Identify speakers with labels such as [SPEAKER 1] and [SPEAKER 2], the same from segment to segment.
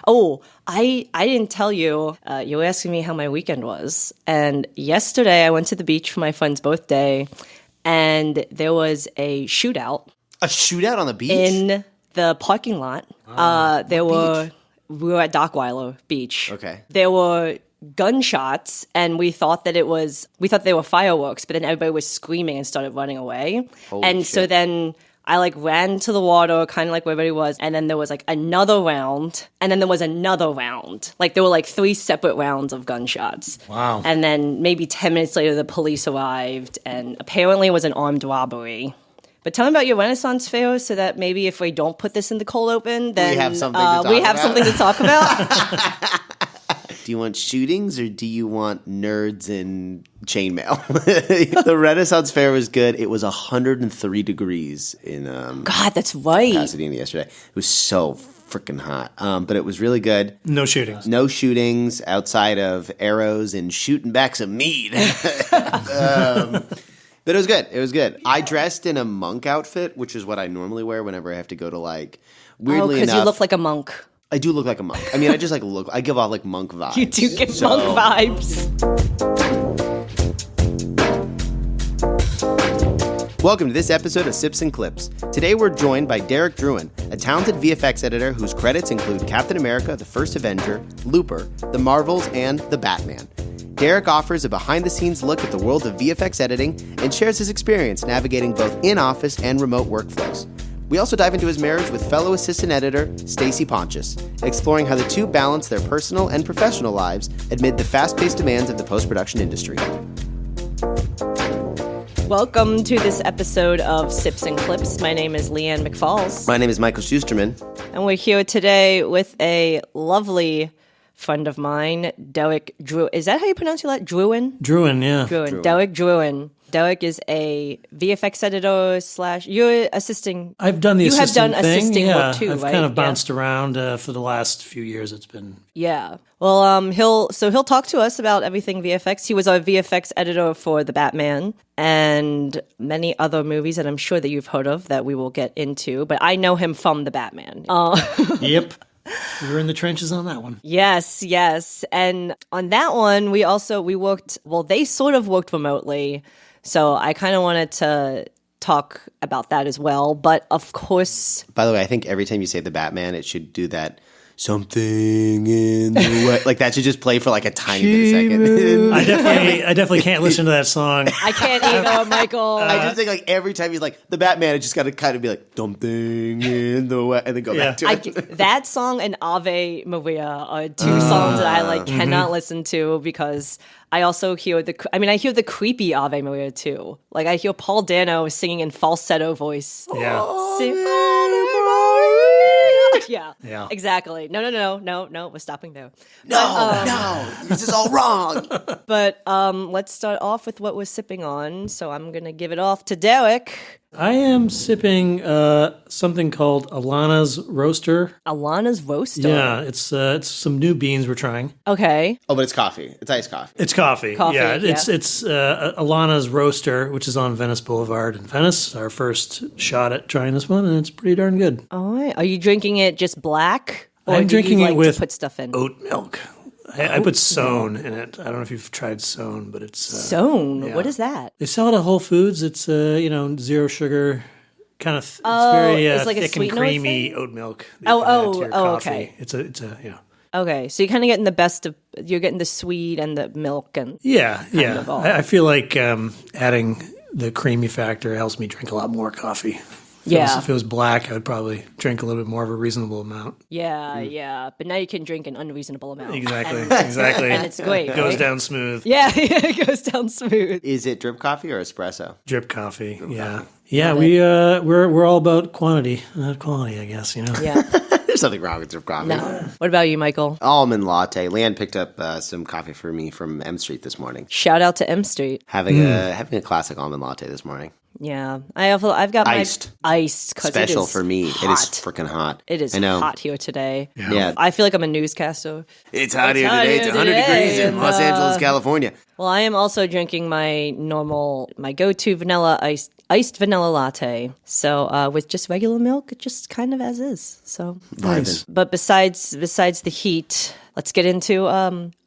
[SPEAKER 1] Oh, I didn't tell you. You were asking me how my weekend was. And yesterday I went to the beach for my friend's birthday, and there was a shootout.
[SPEAKER 2] A shootout on the beach?
[SPEAKER 1] In the parking lot. We were at Dockweiler Beach.
[SPEAKER 2] Okay.
[SPEAKER 1] There were gunshots, and we thought they were fireworks, but then everybody was screaming and started running away.
[SPEAKER 2] Holy shit.
[SPEAKER 1] So then I ran to the water, kind of like where everybody was, and then there was another round, and then there was another round. There were 3 separate rounds of gunshots.
[SPEAKER 2] Wow.
[SPEAKER 1] And then maybe 10 minutes later, the police arrived, and apparently it was an armed robbery. But tell me about your Renaissance fair so that maybe if we don't put this in the cold open, then
[SPEAKER 2] we have something to talk
[SPEAKER 1] about.
[SPEAKER 2] Do you want shootings or do you want nerds in chainmail? The Renaissance Fair was good. It was 103 degrees in
[SPEAKER 1] God, that's right.
[SPEAKER 2] Pasadena yesterday. It was so freaking hot. But it was really good.
[SPEAKER 3] No shootings.
[SPEAKER 2] No shootings outside of arrows and shooting back some meat. But it was good. It was good. I dressed in a monk outfit, which is what I normally wear whenever I have to go to weirdly enough.
[SPEAKER 1] Because you look like a monk.
[SPEAKER 2] I do look like a monk. I mean, I just look. I give off monk vibes.
[SPEAKER 1] You do give monk vibes.
[SPEAKER 2] Welcome to this episode of Sips and Clips. Today we're joined by Derek Drouin, a talented VFX editor whose credits include Captain America, The First Avenger, Looper, The Marvels, and The Batman. Derek offers a behind-the-scenes look at the world of VFX editing and shares his experience navigating both in-office and remote workflows. We also dive into his marriage with fellow assistant editor Staci Pontius, exploring how the two balance their personal and professional lives amid the fast-paced demands of the post-production industry.
[SPEAKER 1] Welcome to this episode of Sips and Clips. My name is Leanne McFalls.
[SPEAKER 2] My name is Michael Schusterman.
[SPEAKER 1] And we're here today with a lovely friend of mine, Derek Drouin. Is that how you pronounce your last? Drouin?
[SPEAKER 3] Drouin, yeah.
[SPEAKER 1] Drouin. Derek Drouin. Derek is a VFX editor / you're assisting.
[SPEAKER 3] I've done the assisting thing.
[SPEAKER 1] You have done assisting work too,
[SPEAKER 3] I've
[SPEAKER 1] right?
[SPEAKER 3] kind of bounced around for the last few years. It's been...
[SPEAKER 1] Yeah. Well, he'll talk to us about everything VFX. He was our VFX editor for The Batman and many other movies that I'm sure that you've heard of that we will get into. But I know him from The Batman.
[SPEAKER 3] Yep. We were in the trenches on that one.
[SPEAKER 1] Yes. And on that one, we worked, they sort of worked remotely. So I kind of wanted to talk about that as well. But of course...
[SPEAKER 2] By the way, I think every time you say The Batman, it should do that something in the way. That should just play for a tiny bit of second.
[SPEAKER 3] I definitely can't listen to that song.
[SPEAKER 1] I can't either, Michael.
[SPEAKER 2] I just think every time he's The Batman, it just got to kind of be something in the way, and then go back to it.
[SPEAKER 1] That song and Ave Maria are two songs that I cannot listen to because I also hear I hear the creepy Ave Maria too. I hear Paul Dano singing in falsetto voice.
[SPEAKER 3] Yeah.
[SPEAKER 1] Yeah, exactly. No, we're stopping there.
[SPEAKER 2] No, this is all wrong.
[SPEAKER 1] But let's start off with what we're sipping on. So I'm going to give it off to Derek.
[SPEAKER 3] I am sipping something called Alana's Roaster.
[SPEAKER 1] Alana's Roaster?
[SPEAKER 3] Yeah, it's some new beans we're trying.
[SPEAKER 1] Okay.
[SPEAKER 2] Oh, but it's coffee. It's iced coffee.
[SPEAKER 3] It's coffee. Yeah,
[SPEAKER 1] yeah.
[SPEAKER 3] It's Alana's Roaster, which is on Venice Boulevard in Venice. Our first shot at trying this one, and it's pretty darn good.
[SPEAKER 1] All right. Are you drinking it just black? Or
[SPEAKER 3] I'm drinking it with
[SPEAKER 1] put stuff in?
[SPEAKER 3] Oat milk. I put Sown in it. I don't know if you've tried Sown, but it's...
[SPEAKER 1] Sown? Yeah. What is that?
[SPEAKER 3] They sell it at Whole Foods. It's, zero sugar, kind of... it's very thick and creamy oat milk.
[SPEAKER 1] Okay.
[SPEAKER 3] It's a.
[SPEAKER 1] Okay, so you're kind of getting you're getting the sweet and the milk and...
[SPEAKER 3] Yeah. I feel like adding the creamy factor helps me drink a lot more coffee. If it was black, I would probably drink a little bit more of a reasonable amount.
[SPEAKER 1] Yeah. But now you can drink an unreasonable amount.
[SPEAKER 3] Exactly.
[SPEAKER 1] And it's great.
[SPEAKER 3] It goes down smooth.
[SPEAKER 1] Yeah, it goes down smooth.
[SPEAKER 2] Is it drip coffee or espresso?
[SPEAKER 3] Drip coffee. Yeah. We're all about quantity, not quality, I guess.
[SPEAKER 1] Yeah.
[SPEAKER 2] There's nothing wrong with drip coffee.
[SPEAKER 1] No. What about you, Michael?
[SPEAKER 2] Almond latte. Leanne picked up some coffee for me from M Street this morning.
[SPEAKER 1] Shout out to M Street.
[SPEAKER 2] Having a classic almond latte this morning.
[SPEAKER 1] Yeah, I've got
[SPEAKER 2] Iced.
[SPEAKER 1] my iced 'cause
[SPEAKER 2] Special
[SPEAKER 1] it is
[SPEAKER 2] for me.
[SPEAKER 1] hot.
[SPEAKER 2] It is freaking hot.
[SPEAKER 1] It is
[SPEAKER 2] I know.
[SPEAKER 1] hot here today.
[SPEAKER 2] Yeah.
[SPEAKER 1] I feel like I'm a newscaster.
[SPEAKER 2] It's hot here
[SPEAKER 1] hot
[SPEAKER 2] today.
[SPEAKER 1] here
[SPEAKER 2] It's 100
[SPEAKER 1] today,
[SPEAKER 2] degrees in
[SPEAKER 1] and,
[SPEAKER 2] Los Angeles, California.
[SPEAKER 1] Well, I am also drinking my go-to vanilla iced vanilla latte. So with just regular milk, just kind of as is. So
[SPEAKER 2] Nice.
[SPEAKER 1] But besides the heat, let's get into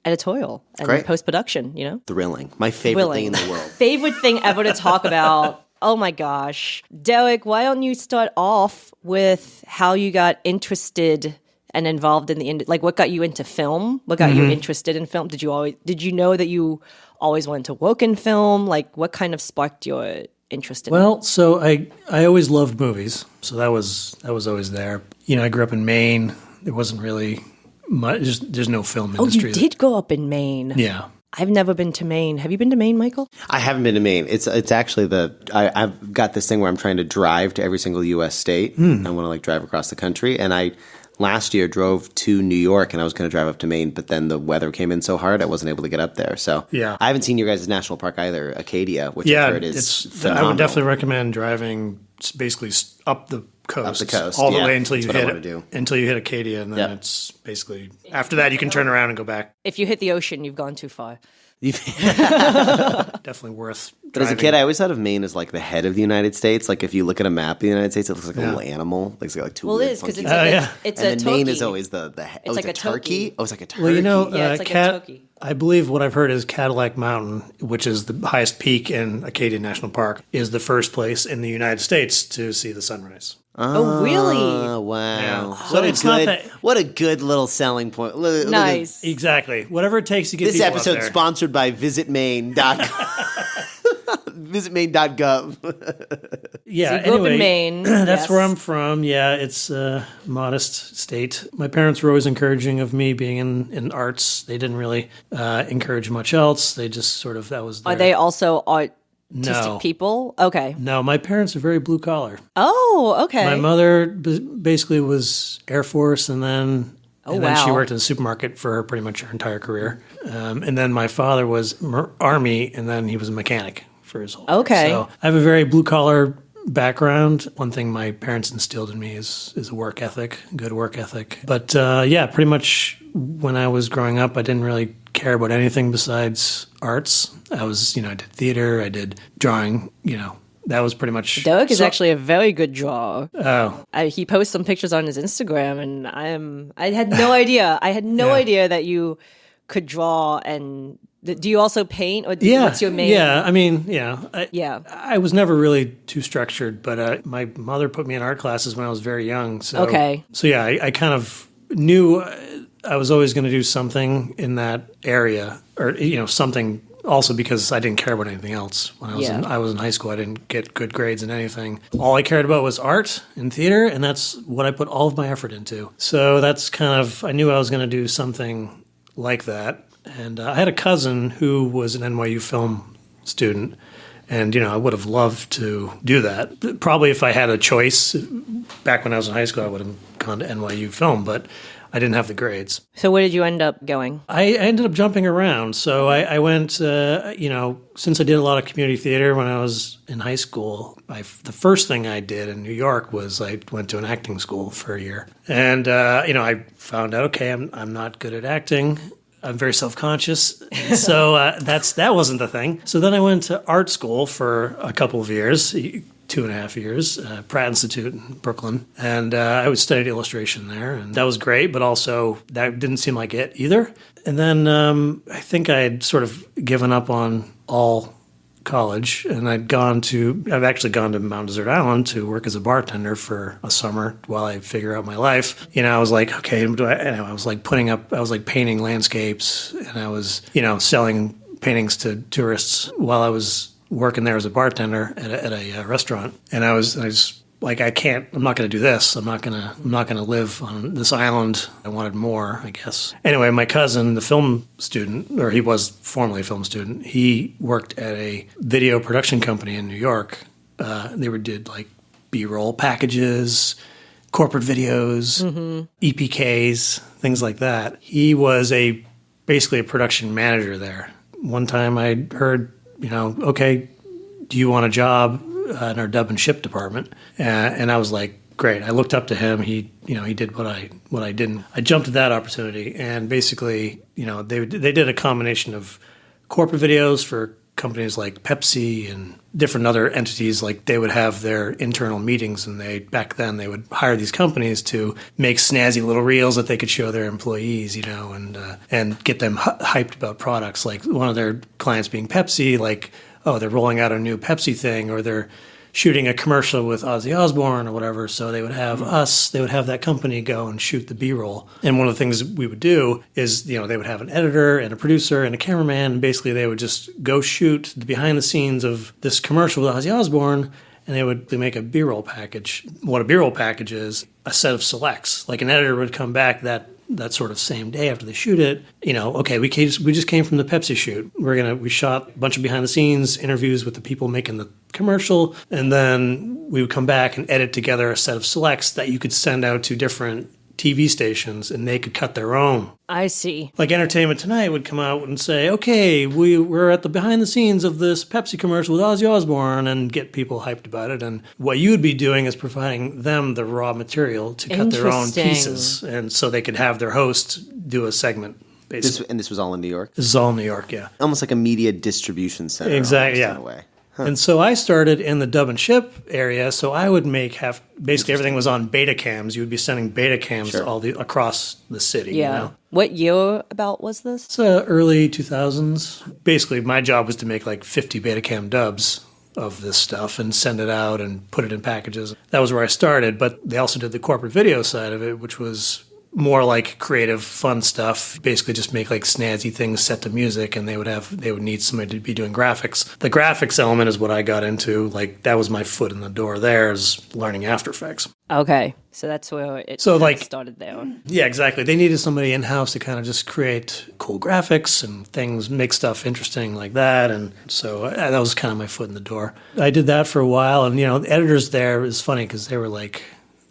[SPEAKER 1] editorial and
[SPEAKER 2] Great.
[SPEAKER 1] post-production. You know,
[SPEAKER 2] Thrilling. My favorite thing in the world.
[SPEAKER 1] favorite thing ever to talk about. Oh my gosh, Derek, why don't you start off with how you got interested and involved in the like what got you into film? What got you interested in film? Did you know that you always wanted to work in film? Like what kind of sparked your interest in it?
[SPEAKER 3] Well, so I always loved movies, so that was always there. You know, I grew up in Maine. There wasn't really much. There's no film industry.
[SPEAKER 1] You did grow up in Maine.
[SPEAKER 3] Yeah.
[SPEAKER 1] I've never been to Maine. Have you been to Maine, Michael?
[SPEAKER 2] I haven't been to Maine. It's actually I've got this thing where I'm trying to drive to every single U.S. state. I want to like drive across the country, and I last year drove to New York, and I was going to drive up to Maine, but then the weather came in so hard I wasn't able to get up there. So
[SPEAKER 3] Yeah.
[SPEAKER 2] I haven't seen your guys' national park either, Acadia, which
[SPEAKER 3] Yeah,
[SPEAKER 2] I've heard is
[SPEAKER 3] I
[SPEAKER 2] phenomenal.
[SPEAKER 3] would definitely recommend driving basically up the coast,
[SPEAKER 2] all
[SPEAKER 3] the
[SPEAKER 2] yeah.
[SPEAKER 3] way until you
[SPEAKER 2] That's what I wanna do.
[SPEAKER 3] hit Acadia, and then
[SPEAKER 2] Yep.
[SPEAKER 3] it's basically after that you can turn around and go back.
[SPEAKER 1] If you hit the ocean, you've gone too far.
[SPEAKER 3] Definitely worth.
[SPEAKER 2] But as a
[SPEAKER 3] driving.
[SPEAKER 2] kid, I always thought of Maine as like the head of the United States. Like if you look at a map of the United States, it looks like a little animal. Like it's got like two.
[SPEAKER 1] Well, it
[SPEAKER 2] weird
[SPEAKER 1] is because
[SPEAKER 2] funky-
[SPEAKER 1] it's like
[SPEAKER 3] yeah.
[SPEAKER 1] it's
[SPEAKER 2] and
[SPEAKER 1] a
[SPEAKER 2] then
[SPEAKER 1] turkey.
[SPEAKER 2] Maine is always the head.
[SPEAKER 1] It's like
[SPEAKER 2] a
[SPEAKER 1] a
[SPEAKER 2] turkey.
[SPEAKER 1] turkey.
[SPEAKER 2] Oh, it's like a turkey.
[SPEAKER 3] Well, you know,
[SPEAKER 1] Yeah, it's like a turkey.
[SPEAKER 3] I believe what I've heard is Cadillac Mountain, which is the highest peak in Acadia National Park, is the first place in the United States to see the sunrise.
[SPEAKER 1] Oh, really?
[SPEAKER 2] Oh, wow.
[SPEAKER 3] Yeah.
[SPEAKER 2] What,
[SPEAKER 3] it's
[SPEAKER 2] a
[SPEAKER 3] not
[SPEAKER 2] good,
[SPEAKER 3] that-
[SPEAKER 2] what a good little selling point. Look at-
[SPEAKER 1] Nice.
[SPEAKER 3] Exactly. Whatever it takes to get
[SPEAKER 2] This
[SPEAKER 3] people up
[SPEAKER 2] episode
[SPEAKER 3] there.
[SPEAKER 2] sponsored by visitmaine.gov.
[SPEAKER 3] Yeah,
[SPEAKER 1] So you grew up in
[SPEAKER 3] anyway,
[SPEAKER 1] Maine,
[SPEAKER 3] That's
[SPEAKER 1] yes.
[SPEAKER 3] where I'm from. Yeah, it's a modest state. My parents were always encouraging of me being in arts. They didn't really encourage much else. They just sort of, that was their...
[SPEAKER 1] Are they also artistic
[SPEAKER 3] No.
[SPEAKER 1] people? Okay.
[SPEAKER 3] No, my parents are very blue collar.
[SPEAKER 1] Oh, okay.
[SPEAKER 3] My mother basically was Air Force, and then then she
[SPEAKER 1] wow.
[SPEAKER 3] worked in the supermarket for pretty much her entire career. And then my father was Army, and then he was a mechanic for his whole
[SPEAKER 1] Okay.
[SPEAKER 3] career. So I have a very blue collar background. One thing my parents instilled in me is a work ethic, good work ethic. But yeah, pretty much when I was growing up, I didn't really care about anything besides arts. I was, I did theater, I did drawing, that was pretty much.
[SPEAKER 1] Derek is actually a very good drawer.
[SPEAKER 3] Oh,
[SPEAKER 1] He posts some pictures on his Instagram, and I had no idea. I had no idea that you could draw. And do you also paint, or what's your main?
[SPEAKER 3] Yeah, I mean, yeah.
[SPEAKER 1] Yeah.
[SPEAKER 3] I was never really too structured, but my mother put me in art classes when I was very young. So,
[SPEAKER 1] Okay.
[SPEAKER 3] So yeah, I kind of knew I was always going to do something in that area, or something. Also because I didn't care about anything else when I was in high school. I didn't get good grades in anything. All I cared about was art and theater, and that's what I put all of my effort into. So that's kind of, I knew I was going to do something like that. And I had a cousin who was an NYU film student, and I would have loved to do that. Probably if I had a choice back when I was in high school, I would have gone to NYU film, but I didn't have the grades.
[SPEAKER 1] So where did you end up going?
[SPEAKER 3] I ended up jumping around. So I went, since I did a lot of community theater when I was in high school, the first thing I did in New York was I went to an acting school for a year. And, I found out, okay, I'm not good at acting. I'm very self-conscious. So that wasn't the thing. So then I went to art school for a couple of years, 2.5 years, Pratt Institute in Brooklyn. And I studied illustration there, and that was great, but also that didn't seem like it either. And then I think I had sort of given up on all college, and I've actually gone to Mount Desert Island to work as a bartender for a summer while I figure out my life. I was like, okay, I was like painting landscapes, and I was, selling paintings to tourists while I was working there as a bartender at a restaurant. And I was like, I'm not going to do this. I'm not going to live on this island. I wanted more, I guess. Anyway, my cousin, the film student, or he was formerly a film student, he worked at a video production company in New York. They did like B-roll packages, corporate videos, EPKs, things like that. He was basically a production manager there. One time I heard, okay, do you want a job in our dub and ship department, and I was like, great. I looked up to him. He did what I didn't. I jumped at that opportunity, and basically, they did a combination of corporate videos for companies like Pepsi and different other entities. Like they would have their internal meetings, and back then they would hire these companies to make snazzy little reels that they could show their employees, and get them hyped about products. Like one of their clients being Pepsi, like, oh, they're rolling out a new Pepsi thing, or they're shooting a commercial with Ozzy Osbourne or whatever. So they would have that company go and shoot the B-roll. And one of the things we would do is, they would have an editor and a producer and a cameraman. And basically they would just go shoot the behind the scenes of this commercial with Ozzy Osbourne, and they make a B-roll package. What a B-roll package is, a set of selects. Like an editor would come back that sort of same day after they shoot it, okay, we just came from the Pepsi shoot. We shot a bunch of behind the scenes interviews with the people making the commercial, and then we would come back and edit together a set of selects that you could send out to different TV stations, and they could cut their own.
[SPEAKER 1] I see.
[SPEAKER 3] Like Entertainment Tonight would come out and say, okay, we're at the behind the scenes of this Pepsi commercial with Ozzy Osbourne, and get people hyped about it. And what you would be doing is providing them the raw material to cut their own pieces, and so they could have their host do a segment.
[SPEAKER 2] And this was all in New York?
[SPEAKER 3] This is all in New York, yeah.
[SPEAKER 2] Almost like a media distribution center.
[SPEAKER 3] Exactly, yeah.
[SPEAKER 2] In a way.
[SPEAKER 3] Huh. And so I started in the dub and ship area, so I would basically everything was on beta cams. You would be sending beta cams to across the city.
[SPEAKER 1] Yeah. What year about was this?
[SPEAKER 3] It's early 2000s. Basically, my job was to make like 50 beta cam dubs of this stuff and send it out and put it in packages. That was where I started, but they also did the corporate video side of it, which was more like creative, fun stuff. Basically just make like snazzy things set to music, and they would need somebody to be doing graphics. The graphics element is what I got into. Like that was my foot in the door there, is learning After Effects.
[SPEAKER 1] Okay. So that's where it started there.
[SPEAKER 3] Yeah, exactly. They needed somebody in-house to kind of just create cool graphics and things, make stuff interesting like that. And so that was kind of my foot in the door. I did that for a while, and the editors there is funny because they were like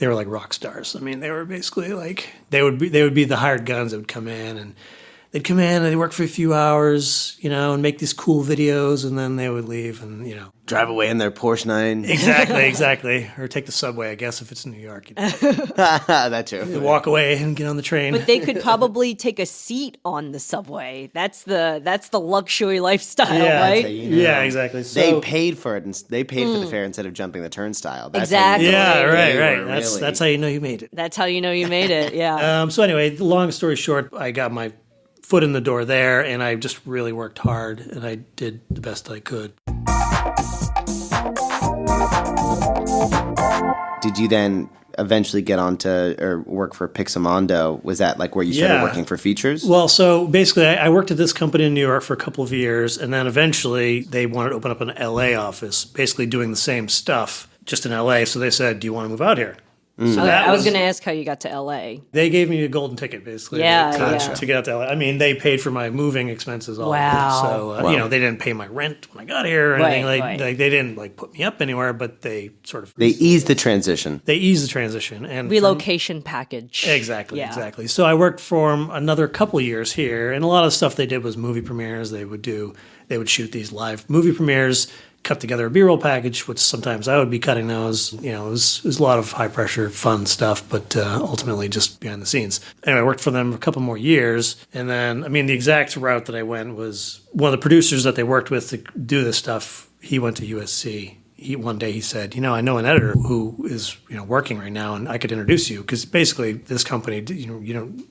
[SPEAKER 3] rock stars. I mean, they were basically like they would be the hired guns that would come in, and they'd work for a few hours, and make these cool videos, and then they would leave and
[SPEAKER 2] drive away in their Porsche 9.
[SPEAKER 3] Exactly. Or take the subway, I guess, if it's in New York.
[SPEAKER 2] That too.
[SPEAKER 3] They walk away and get on the train.
[SPEAKER 1] But they could probably take a seat on the subway. That's the luxury lifestyle, right?
[SPEAKER 3] Yeah, exactly. So,
[SPEAKER 2] they paid for it, and they paid for the fare instead of jumping the turnstile. That's
[SPEAKER 1] exactly.
[SPEAKER 3] Right. That's how you know you made it.
[SPEAKER 1] That's how you know you made it. Yeah.
[SPEAKER 3] So anyway, long story short, I got my foot in the door there, and I just really worked hard, and I did the best I could.
[SPEAKER 2] Did you then eventually get on to or work for Pixamondo? Was that like where you started working for features?
[SPEAKER 3] Well, so basically I worked at this company in New York for a couple of years, and then eventually they wanted to open up an LA office, basically doing the same stuff, just in LA. So they said, do you want to move out here?
[SPEAKER 1] So I was going to ask how you got to LA.
[SPEAKER 3] They gave me a golden ticket, basically, to get out to LA. I mean, they paid for my moving expenses all.
[SPEAKER 1] Wow.
[SPEAKER 3] So, they didn't pay my rent when I got here or anything. Like, they didn't put me up anywhere, but they sort of...
[SPEAKER 2] They eased the transition.
[SPEAKER 3] And
[SPEAKER 1] relocation package.
[SPEAKER 3] Exactly. So I worked for them another couple of years here, and a lot of stuff they did was movie premieres. They would shoot these live movie premieres, cut together a B-roll package, which sometimes I would be cutting those. It was a lot of high-pressure, fun stuff, but ultimately just behind the scenes. Anyway, I worked for them a couple more years, and then, the exact route that I went was one of the producers that they worked with to do this stuff, he went to USC. One day he said, I know an editor who is working right now, and I could introduce you, because basically this company,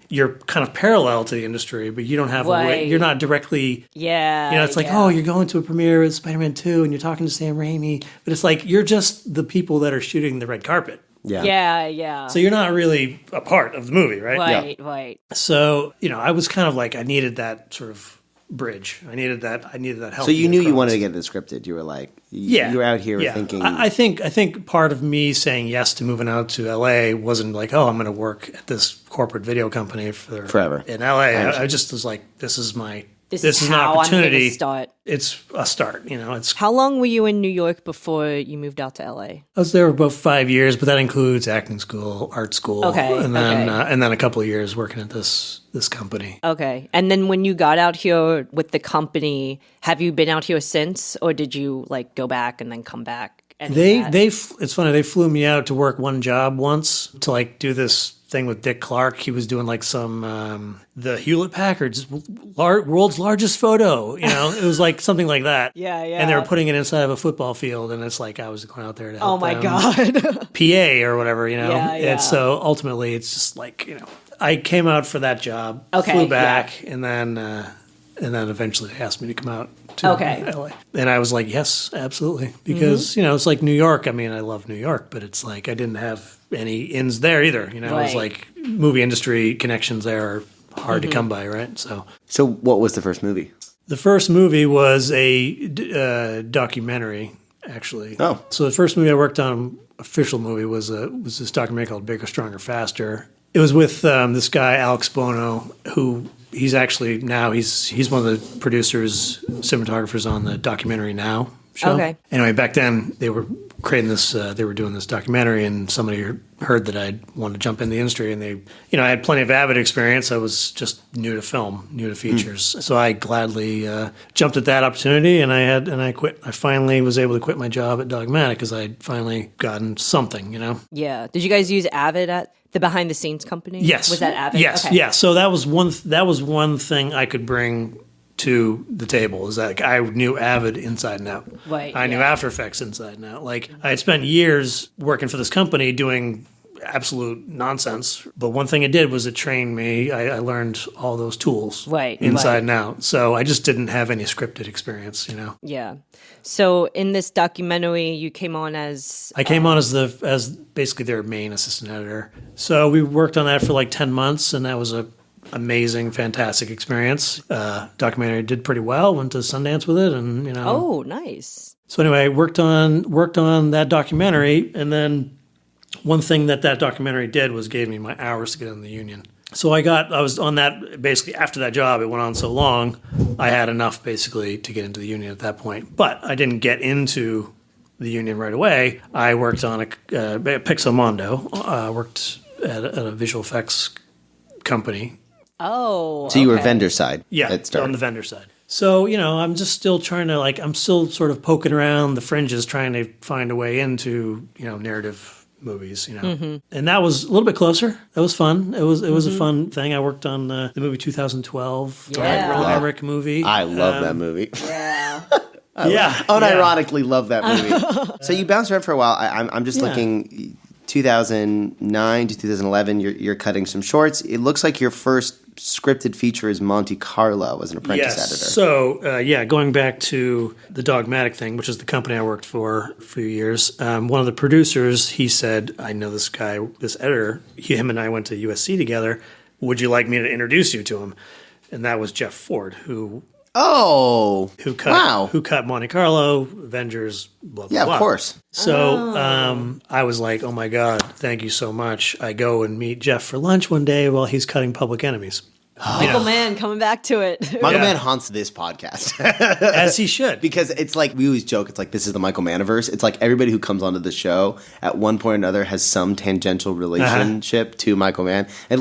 [SPEAKER 3] you're kind of parallel to the industry, but you don't have you're not directly, it's like, oh, you're going to a premiere with Spider-Man 2 and you're talking to Sam Raimi, but it's like you're just the people that are shooting the red carpet.
[SPEAKER 1] Yeah.
[SPEAKER 3] So you're not really a part of the movie, right?
[SPEAKER 1] Right.
[SPEAKER 3] So, I was kind of like, I needed that sort of bridge. I needed that help.
[SPEAKER 2] So you knew you wanted to get this scripted. You were like, you were out here thinking.
[SPEAKER 3] I think part of me saying yes to moving out to LA wasn't like, oh, I'm going to work at this corporate video company
[SPEAKER 2] forever
[SPEAKER 3] in LA. I just was like, this is an
[SPEAKER 1] how
[SPEAKER 3] opportunity.
[SPEAKER 1] I'm gonna start.
[SPEAKER 3] It's a start. It's.
[SPEAKER 1] How long were you in New York before you moved out to LA?
[SPEAKER 3] I was there about 5 years, but that includes acting school, art school, and then a couple of years working at this company.
[SPEAKER 1] Okay, and then when you got out here with the company, have you been out here since, or did you go back and then come back
[SPEAKER 3] It's funny. They flew me out to work one job once to like do this thing with Dick Clark. He was doing like some the Hewlett Packard's world's largest photo. It was like something like that.
[SPEAKER 1] Yeah.
[SPEAKER 3] And they were putting it inside of a football field, and it's like I was going out there to help.
[SPEAKER 1] Oh my God.
[SPEAKER 3] PA or whatever.
[SPEAKER 1] Yeah.
[SPEAKER 3] And so ultimately, it's just like I came out for that job, flew back, and then eventually they asked me to come out to LA. And I was like, yes, absolutely. Because, it's like New York. I mean, I love New York, but it's like I didn't have any ins there either. It was like movie industry connections there are hard to come by, right?
[SPEAKER 2] So what was the first movie?
[SPEAKER 3] The first movie was a documentary, actually.
[SPEAKER 2] Oh.
[SPEAKER 3] So the first movie I worked on, official movie, was this documentary called Bigger, Stronger, Faster. It was with this guy, Alex Bono, who he's actually now, he's one of the producers, cinematographers on the Documentary Now show.
[SPEAKER 1] Okay.
[SPEAKER 3] Anyway, back then they were creating this, they were doing this documentary, and somebody heard that I wanted to jump in the industry, and they, I had plenty of Avid experience. I was just new to film, new to features. So I gladly jumped at that opportunity, and I quit. I finally was able to quit my job at Dogmatic because I'd finally gotten something,
[SPEAKER 1] Yeah. Did you guys use Avid at the behind the scenes company?
[SPEAKER 3] Yes.
[SPEAKER 1] Was that Avid?
[SPEAKER 3] Yes.
[SPEAKER 1] Okay.
[SPEAKER 3] Yeah. So that was one thing I could bring to the table, is that I knew Avid inside and out.
[SPEAKER 1] Right.
[SPEAKER 3] I knew After Effects inside and out. Like I had spent years working for this company doing absolute nonsense, but one thing it did was it trained me. I learned all those tools inside and out. So I just didn't have any scripted experience,
[SPEAKER 1] Yeah. So in this documentary, you came on as...
[SPEAKER 3] I came on as basically their main assistant editor. So we worked on that for like 10 months, and that was a amazing, fantastic experience. Documentary did pretty well, went to Sundance with it, and
[SPEAKER 1] Oh, nice.
[SPEAKER 3] So anyway, worked on that documentary, and then one thing that documentary did was gave me my hours to get in the union. So I was on that basically after that job. It went on so long, I had enough basically to get into the union at that point. But I didn't get into the union right away. I worked on a Pixomondo. Worked at a visual effects company.
[SPEAKER 1] Oh,
[SPEAKER 2] so you were vendor side.
[SPEAKER 3] Yeah, on the vendor side. So, I'm just still trying to I'm still sort of poking around the fringes, trying to find a way into, narrative movies, And that was a little bit closer. That was fun. It was a fun thing. I worked on the movie 2012, Roland Emmerich movie.
[SPEAKER 2] I love that movie.
[SPEAKER 1] Yeah.
[SPEAKER 2] Unironically love that movie. So you bounced around for a while. I'm just looking 2009 to 2011, you're cutting some shorts. It looks like your first scripted feature is Monte Carlo as an apprentice editor.
[SPEAKER 3] So, going back to the Dogmatic thing, which is the company I worked for a few years, one of the producers, he said, I know this guy, this editor, him and I went to USC together. Would you like me to introduce you to him? And that was Jeff Ford, who cut Monte Carlo, Avengers, blah, blah, blah.
[SPEAKER 2] Yeah, of course.
[SPEAKER 3] So I was like, oh my God, thank you so much. I go and meet Jeff for lunch one day while he's cutting Public Enemies.
[SPEAKER 1] Michael Mann coming back to it.
[SPEAKER 2] Michael Mann haunts this podcast.
[SPEAKER 3] As he should.
[SPEAKER 2] Because it's like, we always joke, it's like, this is the Michael Manniverse. It's like everybody who comes onto the show at one point or another has some tangential relationship to Michael Mann. And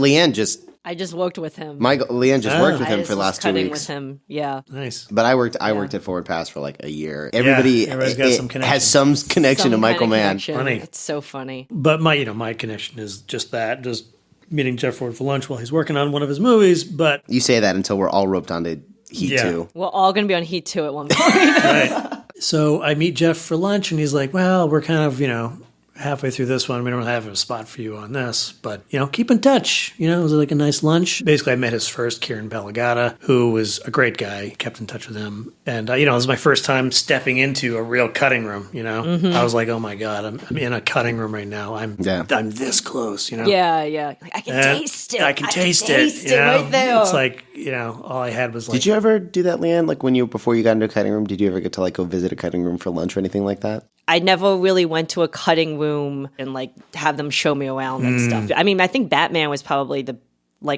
[SPEAKER 1] I just worked with him.
[SPEAKER 2] Leanne just worked with him for the last 2 weeks.
[SPEAKER 1] With him, yeah.
[SPEAKER 3] Nice.
[SPEAKER 2] But I worked at Forward Pass for like a year. Everybody's got some connection. Has some connection to Michael Mann.
[SPEAKER 3] Funny.
[SPEAKER 1] It's so funny.
[SPEAKER 3] But my connection is just that, just meeting Jeff Ford for lunch while he's working on one of his movies. But
[SPEAKER 2] you say that until we're all roped onto Heat 2.
[SPEAKER 1] We're all going to be on Heat 2 at one point.
[SPEAKER 3] Right. So I meet Jeff for lunch, and he's like, well, we're kind of, halfway through this one, we don't have a spot for you on this, but, keep in touch. It was like a nice lunch. Basically, I met his first, Kieran Balagata, who was a great guy, kept in touch with him. And, it was my first time stepping into a real cutting room, I was like, oh my God, I'm in a cutting room right now. I'm this close,
[SPEAKER 1] Yeah. I can taste it.
[SPEAKER 3] I can taste it
[SPEAKER 1] right there.
[SPEAKER 3] It's like, all I had was like...
[SPEAKER 2] Did you ever do that, Leanne? Like before you got into a cutting room, did you ever get to go visit a cutting room for lunch or anything like that?
[SPEAKER 1] I never really went to a cutting room and have them show me around and stuff. I mean, I think Batman was probably the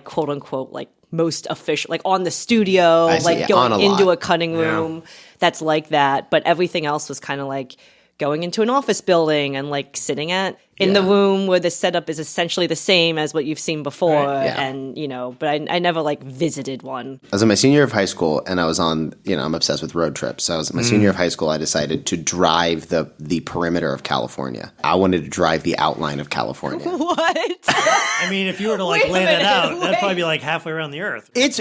[SPEAKER 1] quote unquote most official, on the studio, going into a cutting room that's like that. But everything else was kind of going into an office building and sitting at in the room where the setup is essentially the same as what you've seen before.
[SPEAKER 2] Right, yeah.
[SPEAKER 1] And, but I never like visited one.
[SPEAKER 2] I was in my senior year of high school, and I was on, I'm obsessed with road trips. So I was in my senior year of high school, I decided to drive the perimeter of California. I wanted to drive the outline of California.
[SPEAKER 1] What?
[SPEAKER 3] I mean, if you were to like lay that out, that'd probably be like halfway around the earth.
[SPEAKER 2] It's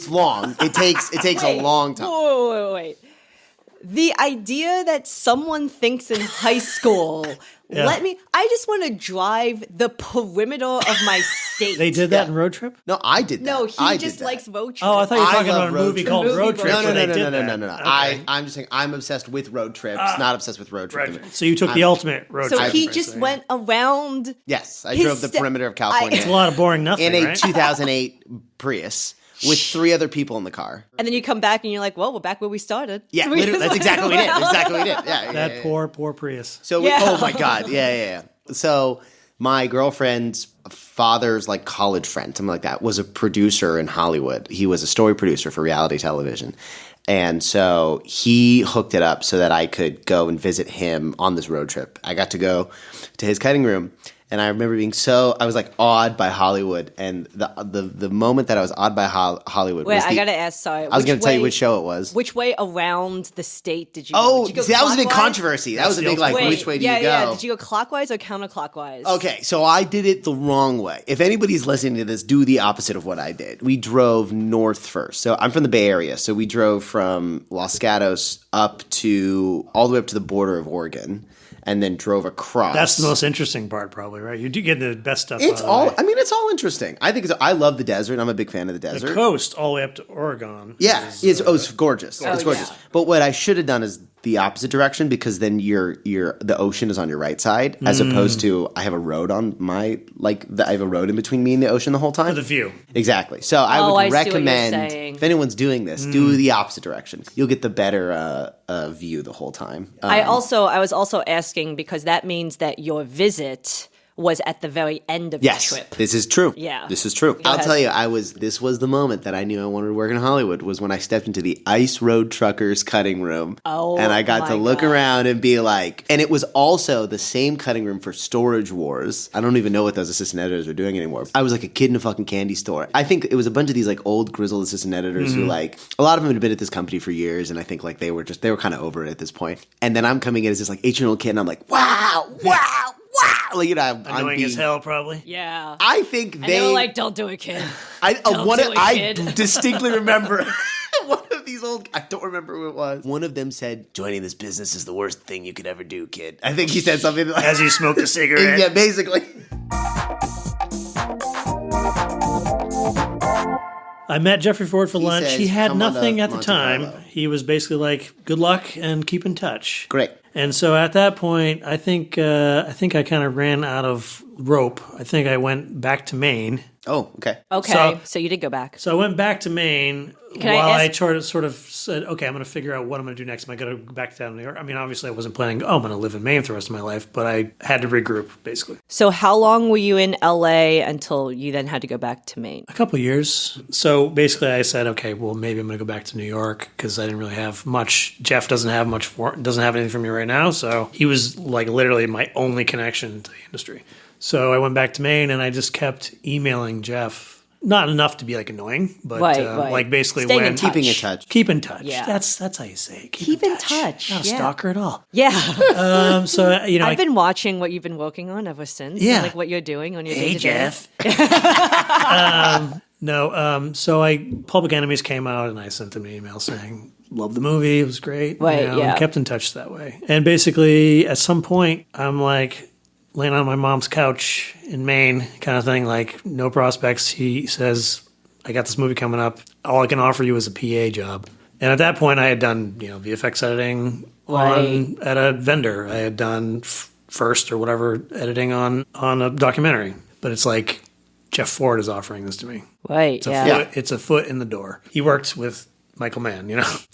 [SPEAKER 2] long. It takes a long time.
[SPEAKER 1] Wait. The idea that someone thinks in high school, I just want to drive the perimeter of my state.
[SPEAKER 3] They did that in Road Trip?
[SPEAKER 2] No, I did that.
[SPEAKER 1] No, he
[SPEAKER 2] I
[SPEAKER 1] just
[SPEAKER 2] did that.
[SPEAKER 1] likes road trips.
[SPEAKER 3] Oh, I thought you were talking
[SPEAKER 2] love
[SPEAKER 3] about a
[SPEAKER 2] road
[SPEAKER 3] movie
[SPEAKER 2] trip.
[SPEAKER 3] called Road Trip.
[SPEAKER 2] No.
[SPEAKER 3] Okay.
[SPEAKER 2] I'm just saying I'm obsessed with road trips, not obsessed with road trips.
[SPEAKER 3] So you took the ultimate road
[SPEAKER 1] So
[SPEAKER 3] trip.
[SPEAKER 1] he just went around.
[SPEAKER 2] Yes, I drove the perimeter of California
[SPEAKER 3] It's a lot of boring nothing,
[SPEAKER 2] in a
[SPEAKER 3] right?
[SPEAKER 2] 2008 Prius with 3 other people in the car.
[SPEAKER 1] And then you come back and you're like, well, we're back where we started.
[SPEAKER 2] Yeah, literally, that's exactly what we did. Exactly what we did. Yeah,
[SPEAKER 3] That poor Prius.
[SPEAKER 2] So, oh my God, yeah. So, my girlfriend's father's like college friend, something like that, was a producer in Hollywood. He was a story producer for reality television. And so he hooked it up so that I could go and visit him on this road trip. I got to go to his cutting room. And I remember I was like awed by Hollywood, and the moment that I was awed by Hollywood.
[SPEAKER 1] Wait, I gotta ask. Sorry,
[SPEAKER 2] I was going to tell you which show it was.
[SPEAKER 1] Which way around the state did you?
[SPEAKER 2] Oh,
[SPEAKER 1] go? Did you go
[SPEAKER 2] that was a big
[SPEAKER 1] clockwise?
[SPEAKER 2] controversy. That was a big which way do you go?
[SPEAKER 1] Yeah. Did you go clockwise or counterclockwise?
[SPEAKER 2] Okay, so I did it the wrong way. If anybody's listening to this, do the opposite of what I did. We drove north first. So I'm from the Bay Area, so we drove from Los Gatos all the way up to the border of Oregon. And then drove across.
[SPEAKER 3] That's the most interesting part, probably, right? You do get the best stuff.
[SPEAKER 2] It's all interesting. I love the desert. I'm a big fan of the desert.
[SPEAKER 3] The coast, all the way up to Oregon.
[SPEAKER 2] Yeah, it's gorgeous. It's gorgeous.
[SPEAKER 1] Yeah.
[SPEAKER 2] But what I should have done is the opposite direction, because then the ocean is on your right side, as opposed to I have a road on I have a road in between me and the ocean the whole time.
[SPEAKER 3] For the view.
[SPEAKER 2] Exactly. So I would
[SPEAKER 1] I see what you're
[SPEAKER 2] recommend,
[SPEAKER 1] saying.
[SPEAKER 2] if anyone's doing this, do the opposite direction. You'll get the better view the whole time.
[SPEAKER 1] I was also asking because that means that your visit was at the very end of the trip.
[SPEAKER 2] This is true.
[SPEAKER 1] Yeah.
[SPEAKER 2] This is true. I'll tell you, this was the moment that I knew I wanted to work in Hollywood, was when I stepped into the Ice Road Truckers cutting room.
[SPEAKER 1] Oh,
[SPEAKER 2] and I got to look
[SPEAKER 1] God.
[SPEAKER 2] around and be like, and it was also the same cutting room for Storage Wars. I don't even know what those assistant editors are doing anymore. I was like a kid in a fucking candy store. I think it was a bunch of these like old grizzled assistant editors who like, a lot of them had been at this company for years, and I think like they were kind of over it at this point. And then I'm coming in as this like 18-year-old kid, and I'm like, wow. Like,
[SPEAKER 3] Annoying
[SPEAKER 2] I'm being,
[SPEAKER 3] as hell, probably.
[SPEAKER 1] Yeah.
[SPEAKER 2] I think
[SPEAKER 1] And they were like, don't do it, kid.
[SPEAKER 2] I distinctly remember one of these I don't remember who it was. One of them said, joining this business is the worst thing you could ever do, kid. I think he said something like
[SPEAKER 3] As you smoked a cigarette.
[SPEAKER 2] Yeah, basically.
[SPEAKER 3] I met Jeffrey Ford for lunch.
[SPEAKER 2] says,
[SPEAKER 3] He had
[SPEAKER 2] "Come on
[SPEAKER 3] nothing
[SPEAKER 2] to
[SPEAKER 3] at the
[SPEAKER 2] Monte
[SPEAKER 3] time.
[SPEAKER 2] Carlo."
[SPEAKER 3] He was basically like, good luck and keep in touch.
[SPEAKER 2] Great.
[SPEAKER 3] And so at that point, I think I kind of ran out of rope. I think I went back to Maine.
[SPEAKER 2] Oh, okay.
[SPEAKER 1] Okay, so you did go back.
[SPEAKER 3] So I went back to Maine
[SPEAKER 1] Can I
[SPEAKER 3] while I
[SPEAKER 1] ask-
[SPEAKER 3] sort of said, okay, I'm going to figure out what I'm going to do next. Am I going to go back down to New York? I mean, obviously I wasn't planning, I'm going to live in Maine for the rest of my life, but I had to regroup, basically.
[SPEAKER 1] So how long were you in LA until you then had to go back to Maine?
[SPEAKER 3] A couple of years. So basically I said, okay, well, maybe I'm going to go back to New York because I didn't really have much. Jeff doesn't have anything for me right now. So he was like literally my only connection to the industry. So I went back to Maine and I just kept emailing Jeff. Not enough to be like annoying, but
[SPEAKER 1] Right.
[SPEAKER 3] like basically
[SPEAKER 1] Staying
[SPEAKER 3] when
[SPEAKER 1] in touch.
[SPEAKER 2] Keeping in touch.
[SPEAKER 3] keep in touch.
[SPEAKER 1] Yeah.
[SPEAKER 3] That's how you say it.
[SPEAKER 1] Keep in touch.
[SPEAKER 3] Not a
[SPEAKER 1] Yeah.
[SPEAKER 3] stalker at all.
[SPEAKER 1] Yeah.
[SPEAKER 3] So
[SPEAKER 1] I've been watching what you've been working on ever since.
[SPEAKER 3] Yeah.
[SPEAKER 1] And, like what you're doing on your
[SPEAKER 3] Hey,
[SPEAKER 1] day-to-day.
[SPEAKER 3] Jeff. So Public Enemies came out, and I sent them an email saying, love the movie, it was great.
[SPEAKER 1] Right, yeah.
[SPEAKER 3] And kept in touch that way. And basically, at some point, I'm like laying on my mom's couch in Maine, kind of thing, like no prospects. He says, I got this movie coming up. All I can offer you is a PA job. And at that point, I had done, VFX editing at a vendor. I had done First or whatever editing on a documentary. But it's like Jeff Ford is offering this to me.
[SPEAKER 1] Right,
[SPEAKER 3] It's a foot in the door. He worked with Michael Mann,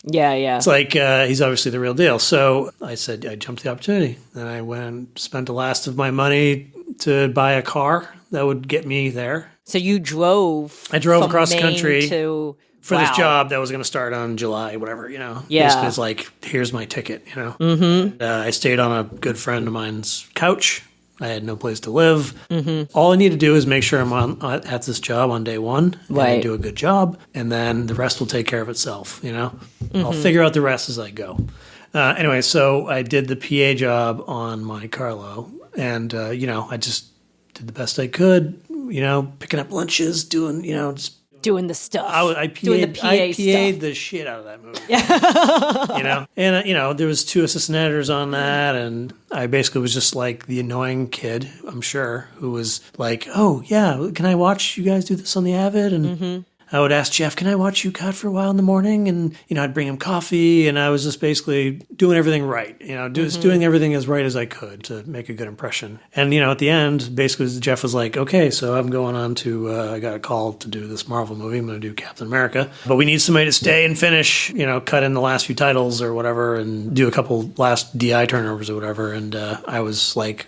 [SPEAKER 1] Yeah.
[SPEAKER 3] It's like he's obviously the real deal. So I said, I jumped the opportunity. Then I went and spent the last of my money to buy a car that would get me there.
[SPEAKER 1] So you drove.
[SPEAKER 3] I drove
[SPEAKER 1] from
[SPEAKER 3] across the
[SPEAKER 1] Maine
[SPEAKER 3] country.
[SPEAKER 1] to
[SPEAKER 3] for this
[SPEAKER 1] Wow.
[SPEAKER 3] job that was going to start on July, whatever,
[SPEAKER 1] Yeah.
[SPEAKER 3] Basically, it's like, here's my ticket, Mm-hmm. I stayed on a good friend of mine's couch. I had no place to live. Mm-hmm. All I need to do is make sure I'm at this job on day one, and I
[SPEAKER 1] Right.
[SPEAKER 3] do a good job, and then the rest will take care of itself,
[SPEAKER 1] Mm-hmm.
[SPEAKER 3] I'll figure out the rest as I go. Anyway, so I did the PA job on Monte Carlo, and, I just did the best I could, picking up lunches, doing, just
[SPEAKER 1] Doing the stuff.
[SPEAKER 3] I
[SPEAKER 1] doing the PA
[SPEAKER 3] PA'd
[SPEAKER 1] stuff.
[SPEAKER 3] the shit out of that movie. And there was 2 assistant editors on that, and I basically was just like the annoying kid, I'm sure, who was like, "Oh yeah, can I watch you guys do this on the Avid?" And I would ask Jeff, "Can I watch you cut for a while in the morning?" And I'd bring him coffee, and I was just basically doing everything right. Just doing everything as right as I could to make a good impression. And at the end, basically Jeff was like, "Okay, so I'm going on to I got a call to do this Marvel movie. I'm going to do Captain America, but we need somebody to stay and finish. Cut in the last few titles or whatever, and do a couple last DI turnovers or whatever." And I was like,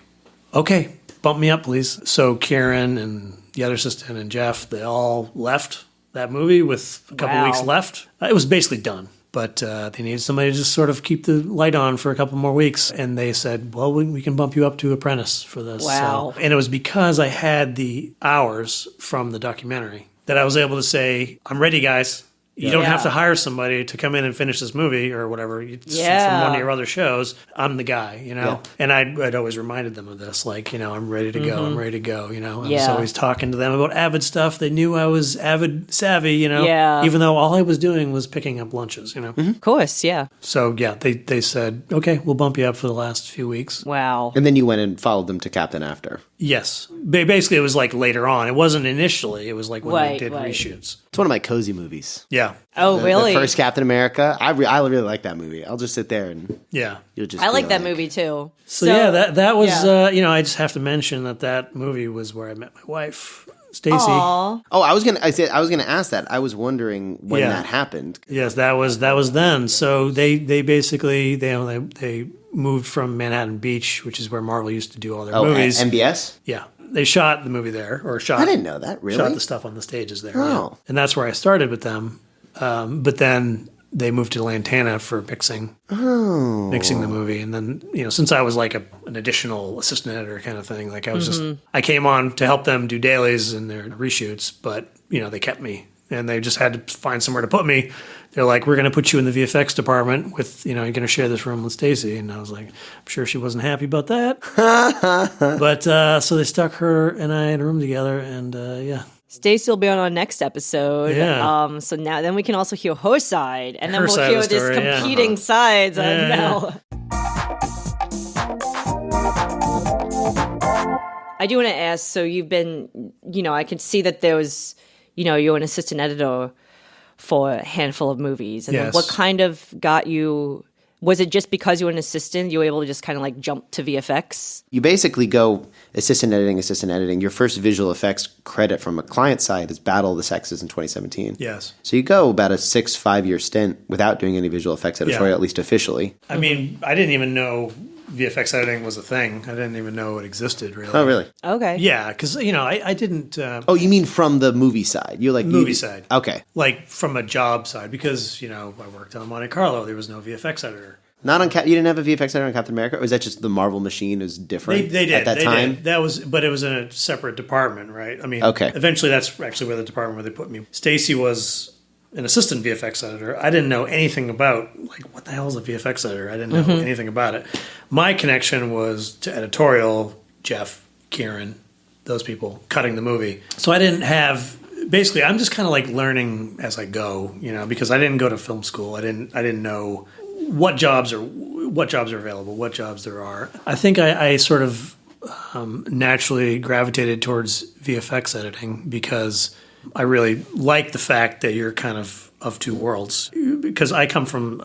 [SPEAKER 3] "Okay, bump me up, please." So Kieran and the other assistant and Jeff, they all left that movie with a couple
[SPEAKER 1] Wow.
[SPEAKER 3] weeks left. It was basically done, but they needed somebody to just sort of keep the light on for a couple more weeks. And they said, "Well, we can bump you up to apprentice for this."
[SPEAKER 1] Wow.
[SPEAKER 3] And it was because I had the hours from the documentary that I was able to say, "I'm ready, guys. You don't have to hire somebody to come in and finish this movie or whatever. It's from one of your other shows. I'm the guy,
[SPEAKER 2] Yeah.
[SPEAKER 3] And I'd always reminded them of this, like, I'm ready to go. I'm ready to go, I was
[SPEAKER 1] Yeah.
[SPEAKER 3] always talking to them about Avid stuff. They knew I was Avid savvy,
[SPEAKER 1] Yeah.
[SPEAKER 3] even though all I was doing was picking up lunches,
[SPEAKER 1] Of course, yeah.
[SPEAKER 3] So, yeah, they said, "Okay, we'll bump you up for the last few weeks."
[SPEAKER 1] Wow.
[SPEAKER 2] And then you went and followed them to captain after.
[SPEAKER 3] Yes. Basically, it was like later on. It wasn't initially. It was like when I
[SPEAKER 1] Right,
[SPEAKER 3] did
[SPEAKER 1] right.
[SPEAKER 3] reshoots.
[SPEAKER 2] It's one of my cozy movies.
[SPEAKER 3] Yeah.
[SPEAKER 1] Oh, really?
[SPEAKER 2] The first Captain America. I really like that movie. I'll just sit there and
[SPEAKER 3] Yeah.
[SPEAKER 2] you'll just
[SPEAKER 1] I
[SPEAKER 2] be
[SPEAKER 1] like that movie too.
[SPEAKER 3] So yeah, that was
[SPEAKER 1] yeah.
[SPEAKER 3] I just have to mention that movie was where I met my wife, Staci.
[SPEAKER 1] Aw.
[SPEAKER 2] Oh, I was gonna ask that. I was wondering when
[SPEAKER 3] Yeah.
[SPEAKER 2] that happened.
[SPEAKER 3] Yes, that was then. So they basically they moved from Manhattan Beach, which is where Marvel used to do all their movies.
[SPEAKER 2] MBS?
[SPEAKER 3] Yeah, they shot the movie there, or shot.
[SPEAKER 2] I didn't know that. Really?
[SPEAKER 3] Shot the stuff on the stages there.
[SPEAKER 2] Oh.
[SPEAKER 3] Yeah. And that's where I started with them. But then they moved to Lantana for mixing the movie. And then, since I was like an additional assistant editor kind of thing, like I was I came on to help them do dailies and their reshoots, but, they kept me and they just had to find somewhere to put me. They're like, "We're going to put you in the VFX department with, you're going to share this room with Staci." And I was like, I'm sure she wasn't happy about that. But, so they stuck her and I in a room together and, yeah.
[SPEAKER 1] Staci will be on our next episode.
[SPEAKER 3] Yeah.
[SPEAKER 1] So now then we can also hear her side, and then
[SPEAKER 3] Her
[SPEAKER 1] we'll
[SPEAKER 3] side
[SPEAKER 1] hear
[SPEAKER 3] of the
[SPEAKER 1] this
[SPEAKER 3] story, yeah.
[SPEAKER 1] competing sides.
[SPEAKER 3] Yeah,
[SPEAKER 1] Mel. I do want to ask. So you've been, I can see that there was, you're an assistant editor for a handful of movies, and then
[SPEAKER 3] Yes.
[SPEAKER 1] what kind of got you? Was it just because you were an assistant, you were able to just kind of like jump to VFX?
[SPEAKER 2] You basically go assistant editing. Your first visual effects credit from a client side is Battle of the Sexes in 2017.
[SPEAKER 3] Yes.
[SPEAKER 2] So you go about a 5-year stint without doing any visual effects editorial,
[SPEAKER 3] Yeah.
[SPEAKER 2] at least officially.
[SPEAKER 3] I mean, I didn't even know VFX editing was a thing. I didn't even know it existed, really.
[SPEAKER 2] Oh, really?
[SPEAKER 1] Okay.
[SPEAKER 3] Yeah, because, I didn't...
[SPEAKER 2] Oh, you mean from the movie side? You like
[SPEAKER 3] Movie side.
[SPEAKER 2] Okay.
[SPEAKER 3] Like, from a job side, because, I worked on Monte Carlo. There was no VFX editor.
[SPEAKER 2] Not on you didn't have a VFX editor on Captain America, or was that just the Marvel machine is different
[SPEAKER 3] They did.
[SPEAKER 2] at that time?
[SPEAKER 3] Did. But it was in a separate department, right? I mean,
[SPEAKER 2] Okay.
[SPEAKER 3] Eventually, that's actually where the department where they put me. Staci was an assistant VFX editor. I didn't know anything about, like, what the hell is a VFX editor? I didn't know anything about it. My connection was to editorial, Jeff, Kieran, those people cutting the movie. So I didn't have... Basically, I'm just kind of like learning as I go, because I didn't go to film school. I didn't know what jobs are available, what jobs there are. I think I sort of naturally gravitated towards VFX editing because I really like the fact that you're kind of two worlds. Because I come from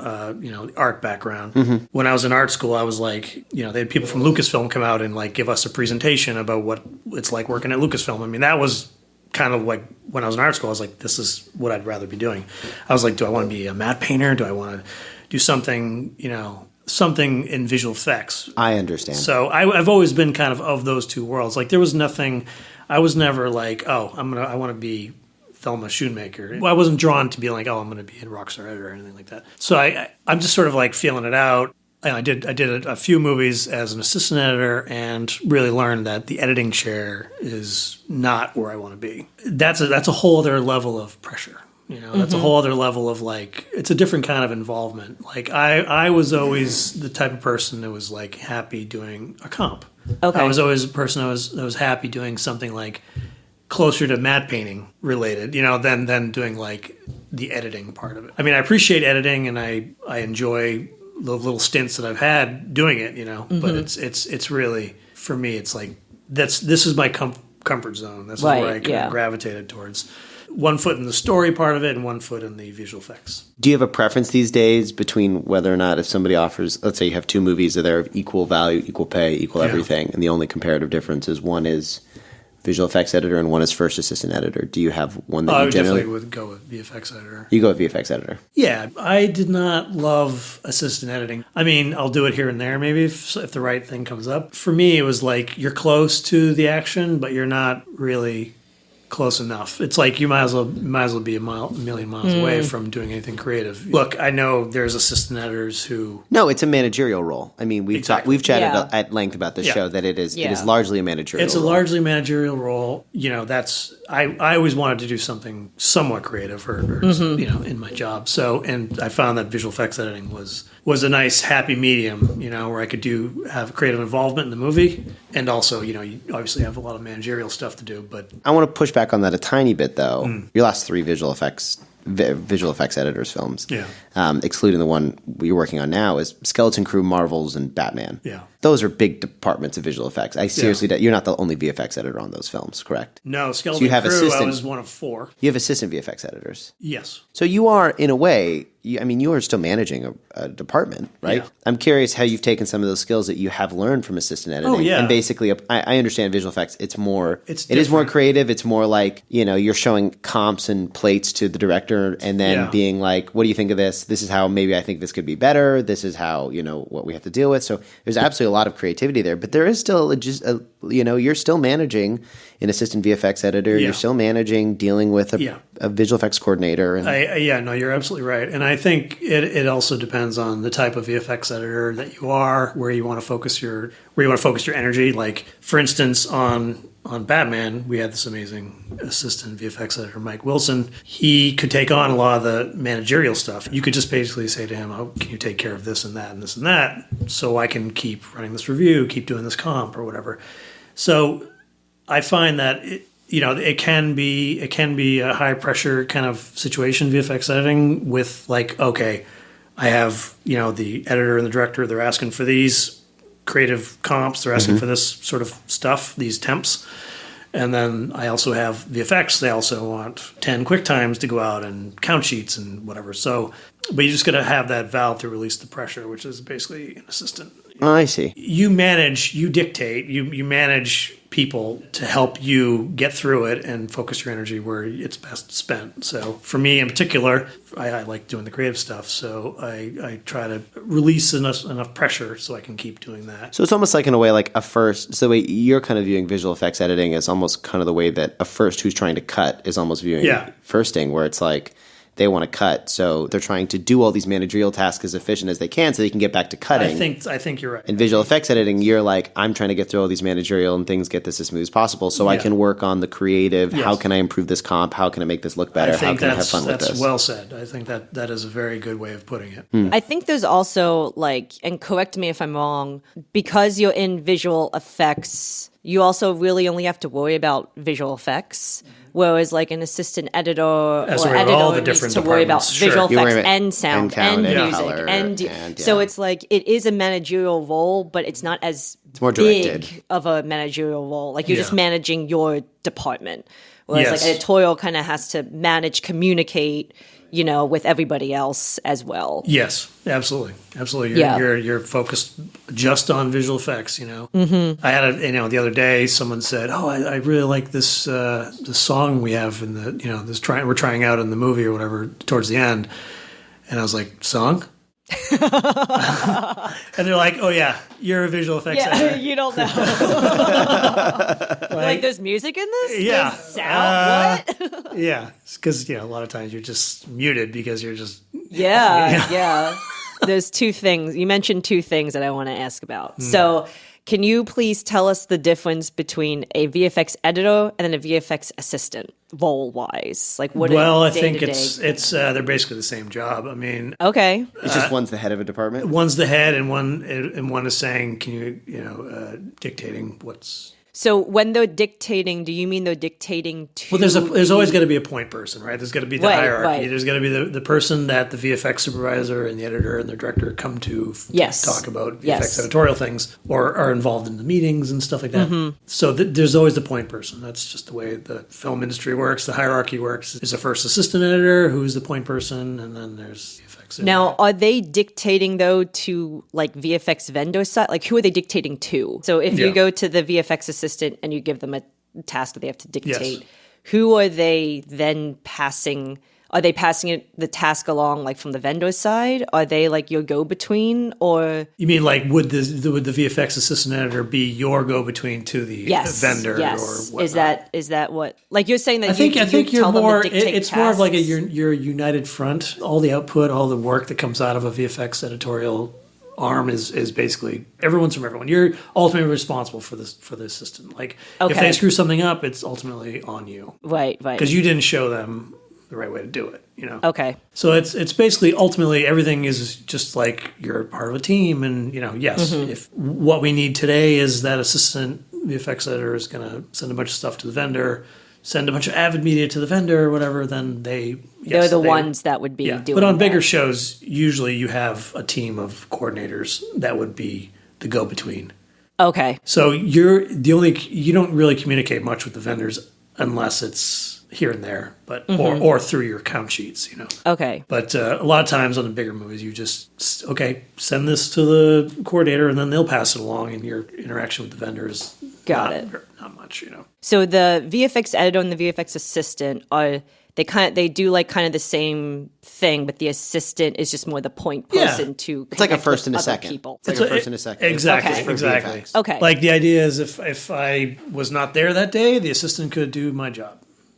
[SPEAKER 3] art background. When I was in art school, I was like, they had people from Lucasfilm come out and like give us a presentation about what it's like working at Lucasfilm. I mean, that was kind of like when I was in art school, I was like, this is what I'd rather be doing. I was like, do I want to be a matte painter? Do I want to do something, something in visual effects?
[SPEAKER 2] I understand.
[SPEAKER 3] So I've always been kind of those two worlds. Like there was nothing, I was never like, oh, I want to be Thelma Schoonmaker. I wasn't drawn to be like, oh, I'm going to be a rockstar editor or anything like that. So I'm just sort of like feeling it out. I did a few movies as an assistant editor and really learned that the editing chair is not where I want to be. That's a whole other level of pressure. That's a whole other level of like, it's a different kind of involvement. Like I was always the type of person that was like happy doing a comp.
[SPEAKER 1] Okay.
[SPEAKER 3] I was always a person that was happy doing something like closer to matte painting related, than doing like the editing part of it. I mean, I appreciate editing and I enjoy the little stints that I've had doing it, but it's really, for me, it's like, this is my comfort zone. This is where I kind of gravitated towards. One foot in the story part of it and one foot in the visual effects.
[SPEAKER 2] Do you have a preference these days between whether or not if somebody offers, let's say you have two movies that are of equal value, equal pay, equal everything, and the only comparative difference is one is visual effects editor and one is first assistant editor. Do you have one that you generally...
[SPEAKER 3] I definitely would go with VFX editor.
[SPEAKER 2] You go with VFX editor.
[SPEAKER 3] Yeah, I did not love assistant editing. I mean, I'll do it here and there maybe if the right thing comes up. For me, it was like you're close to the action, but you're not really close enough. It's like you might as well be a million miles away from doing anything creative. Look, I know there's assistant editors who...
[SPEAKER 2] No, it's a managerial role. I mean, we've chatted at length about this show that it is largely a managerial role.
[SPEAKER 3] It's a largely managerial role. That's... I always wanted to do something somewhat creative or in my job. So, and I found that visual effects editing was a nice happy medium, where I could have creative involvement in the movie and also, you obviously have a lot of managerial stuff to do, but...
[SPEAKER 2] I want to push back on that a tiny bit, though. Your last three visual effects editors films, excluding the one you're working on now, is Skeleton Crew, Marvels, and Batman.
[SPEAKER 3] Yeah.
[SPEAKER 2] Those are big departments of visual effects. I seriously, you're not the only VFX editor on those films, correct?
[SPEAKER 3] No, Skeleton Crew, I was one of four.
[SPEAKER 2] You have assistant VFX editors.
[SPEAKER 3] Yes.
[SPEAKER 2] So you are, in a way, you are still managing a department, right? Yeah. I'm curious how you've taken some of those skills that you have learned from assistant editing.
[SPEAKER 3] Oh, yeah.
[SPEAKER 2] And basically, I understand visual effects. It is more creative. It's more like, you're showing comps and plates to the director and then being like, what do you think of this? This is how maybe I think this could be better. This is how, what we have to deal with. So there's absolutely a lot of creativity there, but there is still you're still managing an assistant VFX editor. You're still managing, dealing with a visual effects coordinator. And
[SPEAKER 3] no, you're absolutely right. And I think it also depends on the type of VFX editor that you are, where you want to focus your energy. Like, for instance, on Batman, we had this amazing assistant VFX editor, Mike Wilson. He could take on a lot of the managerial stuff. You could just basically say to him, "Oh, can you take care of this and that and this and that, so I can keep running this review, keep doing this comp or whatever." So I find that it can be a high pressure kind of situation, VFX editing, with like, okay, I have the editor and the director, they're asking for these creative comps, they're asking for this sort of stuff, these temps. And then I also have VFX, they also want 10 quick times to go out and count sheets and whatever. So, but you just got to have that valve to release the pressure, which is basically an assistant.
[SPEAKER 2] Oh, I see.
[SPEAKER 3] You manage, you dictate, you manage people to help you get through it and focus your energy where it's best spent. So for me in particular, I like doing the creative stuff. So I try to release enough pressure so I can keep doing that.
[SPEAKER 2] So it's almost like, in a way, like so the way you're kind of viewing visual effects editing is almost kind of the way that a first who's trying to cut is almost viewing firsting, where it's like, they want to cut, so they're trying to do all these managerial tasks as efficient as they can so they can get back to cutting.
[SPEAKER 3] I think you're right.
[SPEAKER 2] In visual effects editing, you're like, I'm trying to get through all these managerial and things, get this as smooth as possible, so I can work on the creative. Yes. How can I improve this comp? How can I make this look better? How can I have fun with this?
[SPEAKER 3] That's well said. I think that is a very good way of putting it.
[SPEAKER 1] I think there's also, like, and correct me if I'm wrong, because you're in visual effects, you also really only have to worry about visual effects. Whereas, like, an assistant editor or editor needs to worry about visual effects and sound and music. So it's like, it is a managerial role, but it's not as
[SPEAKER 2] more directed.
[SPEAKER 1] Big of a managerial role. Like, you're just managing your department. Whereas, like, editorial kind of has to manage, communicate, with everybody else as well.
[SPEAKER 3] Yes, absolutely. You're focused just on visual effects, Mm-hmm. I had the other day someone said, "Oh, I really like this song we have in the we're trying out in the movie or whatever towards the end," and I was like, "Song?" And they're like, oh yeah, you're a visual effects editor.
[SPEAKER 1] you don't know. Like, there's music in this?
[SPEAKER 3] Yeah.
[SPEAKER 1] There's sound? What?
[SPEAKER 3] Yeah, because a lot of times you're just muted because you're just
[SPEAKER 1] Yeah. There's two things. You mentioned two things that I want to ask about. So can you please tell us the difference between a VFX editor and then a VFX assistant, role-wise? Like, what?
[SPEAKER 3] Well, I think it's they're basically the same job. I mean,
[SPEAKER 1] okay.
[SPEAKER 2] It's just one's the head of a department.
[SPEAKER 3] One's the head, and one is saying, can you dictating what's.
[SPEAKER 1] So when they're dictating, do you mean they're dictating to?
[SPEAKER 3] Well, there's always got to be a point person, right? There's got to be the hierarchy.
[SPEAKER 1] Right.
[SPEAKER 3] There's got to be the person that the VFX supervisor and the editor and the director come to talk about VFX editorial things or are involved in the meetings and stuff like that. So there's always the point person. That's just the way the film industry works. The hierarchy works. There's a first assistant editor who's the point person, and then there's VFX editor.
[SPEAKER 1] Now, are they dictating, though, to, like, VFX vendor side? Like, who are they dictating to? So if you go to the VFX assistant and you give them a task that they have to dictate, who are they then passing? Are they passing the task along, like, from the vendor side? Are they, like, your go-between? Or
[SPEAKER 3] you mean, like, would the VFX assistant editor be your go-between to the vendor or whatnot?
[SPEAKER 1] Is that what? Like, you're saying that
[SPEAKER 3] I think you're
[SPEAKER 1] tell them
[SPEAKER 3] more.
[SPEAKER 1] to dictate
[SPEAKER 3] It's
[SPEAKER 1] tasks?
[SPEAKER 3] more of like your united front. All the output, all the work that comes out of a VFX editorial arm is basically everyone's from everyone. You're ultimately responsible for the assistant. Like, if they screw something up, it's ultimately on you.
[SPEAKER 1] Right.
[SPEAKER 3] Because you didn't show them the right way to do it,
[SPEAKER 1] Okay.
[SPEAKER 3] So it's basically ultimately everything is just like you're part of a team, and if what we need today is that assistant VFX editor is going to send a bunch of stuff to the vendor, send a bunch of Avid media to the vendor or whatever, then they're
[SPEAKER 1] the ones that would be doing
[SPEAKER 3] But on bigger
[SPEAKER 1] that.
[SPEAKER 3] shows, usually you have a team of coordinators that would be the go-between.
[SPEAKER 1] Okay.
[SPEAKER 3] So you don't really communicate much with the vendors unless it's here and there, but or through your count sheets,
[SPEAKER 1] Okay.
[SPEAKER 3] But a lot of times on the bigger movies, you just send this to the coordinator, and then they'll pass it along, and your interaction with the vendor is not much,
[SPEAKER 1] So the VFX editor and the VFX assistant they do like kind of the same thing, but the assistant is just more the point person to.
[SPEAKER 2] It's like a
[SPEAKER 1] connect
[SPEAKER 2] first
[SPEAKER 1] with
[SPEAKER 2] and a
[SPEAKER 1] other
[SPEAKER 2] second.
[SPEAKER 1] people.
[SPEAKER 2] It's like a first and a second.
[SPEAKER 3] Exactly,
[SPEAKER 2] It's for
[SPEAKER 3] exactly.
[SPEAKER 2] VFX.
[SPEAKER 1] Okay.
[SPEAKER 3] Like the idea is if I was not there that day, the assistant could do my job.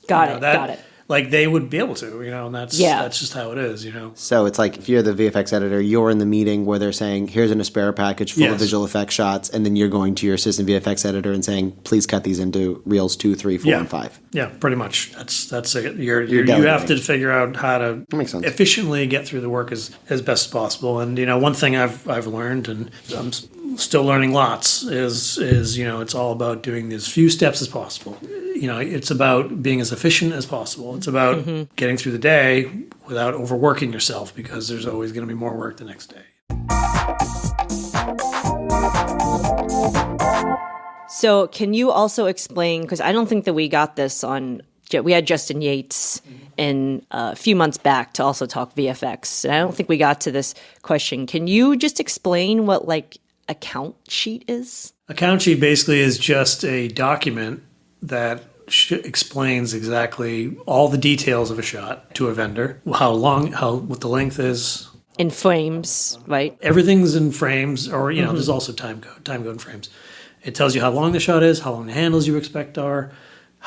[SPEAKER 1] Got it.
[SPEAKER 3] Like they would be able to, and that's just how it is,
[SPEAKER 2] So it's like if you're the VFX editor, you're in the meeting where they're saying, here's an Aspera package full of visual effects shots, and then you're going to your assistant VFX editor and saying, please cut these into reels 2, 3, 4, and 5.
[SPEAKER 3] Yeah, pretty much. That's it. You
[SPEAKER 2] delegating.
[SPEAKER 3] have to figure out how to
[SPEAKER 2] makes sense.
[SPEAKER 3] efficiently get through the work as best as possible. And one thing I've learned, and I'm still learning lots, is it's all about doing as few steps as possible. It's about being as efficient as possible. It's about getting through the day without overworking yourself, because there's always going to be more work the next day.
[SPEAKER 1] So can you also explain, because I don't think that we got this we had Justin Yates in a few months back to also talk VFX, and I don't think we got to this question. Can you just explain what, like, a count sheet is?
[SPEAKER 3] A count sheet basically is just a document that explains exactly all the details of a shot to a vendor, what the length is.
[SPEAKER 1] In frames, right?
[SPEAKER 3] Everything's in frames, or, there's also time code in frames. It tells you how long the shot is, how long the handles you expect are,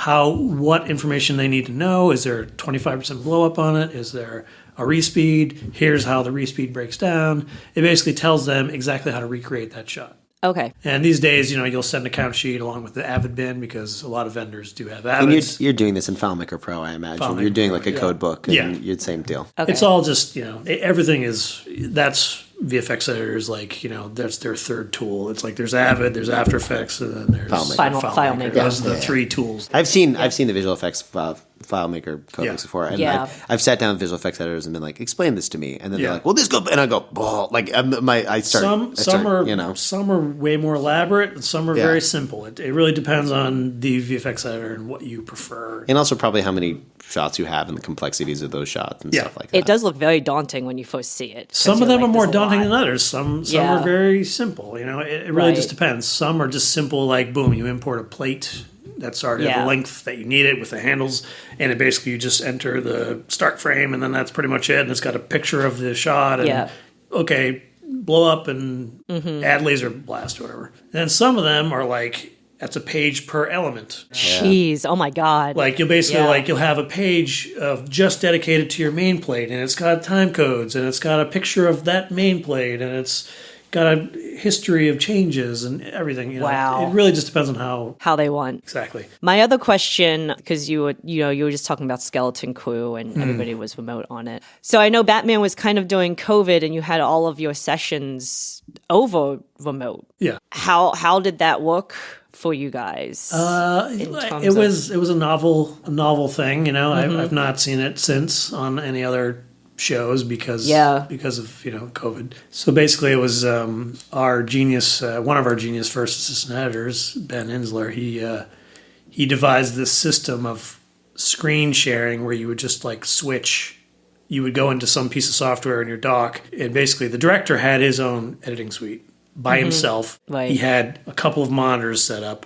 [SPEAKER 3] what information they need to know. Is there 25% blow up on it? Is there a respeed? Here's how the respeed breaks down. It basically tells them exactly how to recreate that shot.
[SPEAKER 1] Okay.
[SPEAKER 3] And these days, you'll send a count sheet along with the Avid bin, because a lot of vendors do have
[SPEAKER 2] And
[SPEAKER 3] Avids.
[SPEAKER 2] you're doing this in FileMaker Pro, I imagine.
[SPEAKER 3] FileMaker
[SPEAKER 2] You're doing
[SPEAKER 3] Pro,
[SPEAKER 2] like a code book, and you're the same deal.
[SPEAKER 1] Okay.
[SPEAKER 3] It's all just, everything that's VFX editors, like, that's their third tool. It's like there's Avid, there's After Effects, and then there's
[SPEAKER 1] FileMaker.
[SPEAKER 3] Those are the three tools.
[SPEAKER 2] I've seen the visual effects FileMaker code books before, and I've sat down with visual effects editors and been like, explain this to me, and then they're like, well, this go, and I go, oh, like some
[SPEAKER 3] are way more elaborate, and some are very simple. It really depends on the VFX editor and what you prefer,
[SPEAKER 2] and also probably how many shots you have and the complexities of those shots and stuff like that.
[SPEAKER 1] It does look very daunting when you first see it.
[SPEAKER 3] Some of them are more daunting than others. Some are very simple. It really just depends. Some are just simple, like boom, you import a plate that's already the length that you need it with the handles, and it basically you just enter the start frame, and then that's pretty much it. And it's got a picture of the shot, and okay, blow up and add laser blast or whatever. And then some of them are like, that's a page per element.
[SPEAKER 1] Jeez, oh my God.
[SPEAKER 3] Like you'll basically you'll have a page of just dedicated to your main plate, and it's got time codes, and it's got a picture of that main plate, and it's got a history of changes and everything. You know?
[SPEAKER 1] Wow.
[SPEAKER 3] It really just depends on how
[SPEAKER 1] they want.
[SPEAKER 3] Exactly.
[SPEAKER 1] My other question, because you were just talking about Skeleton Crew and everybody was remote on it. So I know Batman was kind of during COVID, and you had all of your sessions over remote.
[SPEAKER 3] Yeah.
[SPEAKER 1] How did that work for you guys?
[SPEAKER 3] It was a novel thing. You know, I've not seen it since on any other shows because of COVID. So basically, it was our genius, one of our genius first assistant editors, Ben Insler. He devised this system of screen sharing where you would just like switch. You would go into some piece of software in your dock, and basically the director had his own editing suite by himself.
[SPEAKER 1] Right.
[SPEAKER 3] He had a couple of monitors set up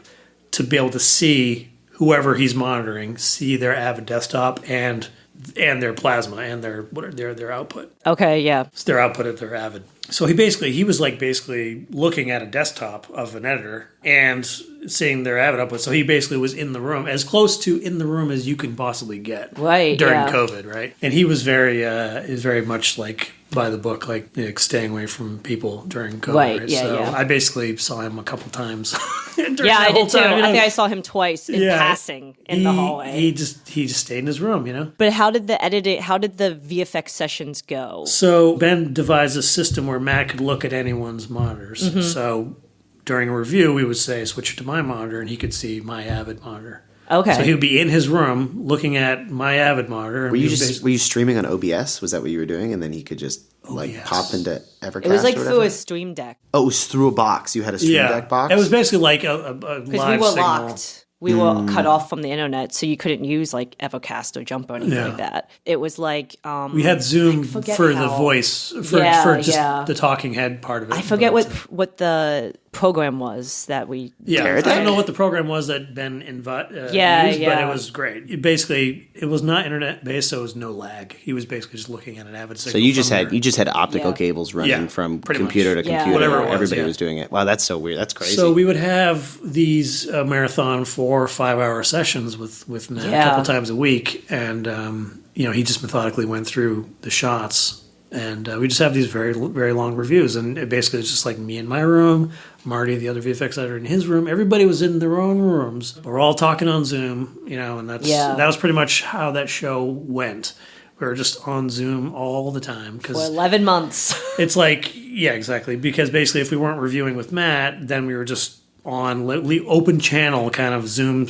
[SPEAKER 3] to be able to see whoever he's monitoring, see their Avid desktop and their plasma and their output.
[SPEAKER 1] Okay, yeah.
[SPEAKER 3] It's their output at their Avid. So he was basically looking at a desktop of an editor and seeing their Avid output. So he basically was in the room, as close to in the room as you can possibly get during COVID, right? And he was very much like by the book, like staying away from people during COVID.
[SPEAKER 1] Right, yeah,
[SPEAKER 3] so
[SPEAKER 1] yeah.
[SPEAKER 3] I basically saw him a couple times.
[SPEAKER 1] I did too. I think I saw him twice in passing in the hallway.
[SPEAKER 3] He just stayed in his room, you know.
[SPEAKER 1] But how did the VFX sessions go?
[SPEAKER 3] So Ben devised a system where Matt could look at anyone's monitors. So during a review, we would say, switch it to my monitor, and he could see my Avid monitor.
[SPEAKER 1] Okay.
[SPEAKER 3] So he would be in his room looking at my Avid monitor. And
[SPEAKER 2] were you streaming on OBS? Was that what you were doing? And then he could just pop into Evercast?
[SPEAKER 1] It was like through a Stream Deck.
[SPEAKER 2] Oh, it was through a box. You had a Stream Deck box?
[SPEAKER 3] It was basically like a live
[SPEAKER 1] Because we were
[SPEAKER 3] signal.
[SPEAKER 1] locked. We were cut off from the internet, so you couldn't use like Evercast or Jump or anything like that. It was like
[SPEAKER 3] we had Zoom for the voice for just the talking head part of it.
[SPEAKER 1] I forget what the program was that we.
[SPEAKER 3] Yeah, I don't know what the program was that Ben used, but it was great. It was not internet based, so it was no lag. He was basically just looking at an Avid signal.
[SPEAKER 2] So you just had optical cables running from computer to computer.
[SPEAKER 3] Whatever it was,
[SPEAKER 2] everybody was doing it. Wow, that's so weird. That's crazy.
[SPEAKER 3] So we would have these marathon 4 or 5 hour sessions with Matt a couple times a week, and he just methodically went through the shots, and we just have these very very long reviews, and it basically was just like me in my room, Marty, the other VFX editor, in his room. Everybody was in their own rooms. We're all talking on Zoom, and that was pretty much how that show went. We were just on Zoom all the time.
[SPEAKER 1] For 11 months.
[SPEAKER 3] It's like, yeah, exactly. Because basically if we weren't reviewing with Matt, then we were just on open channel kind of Zoom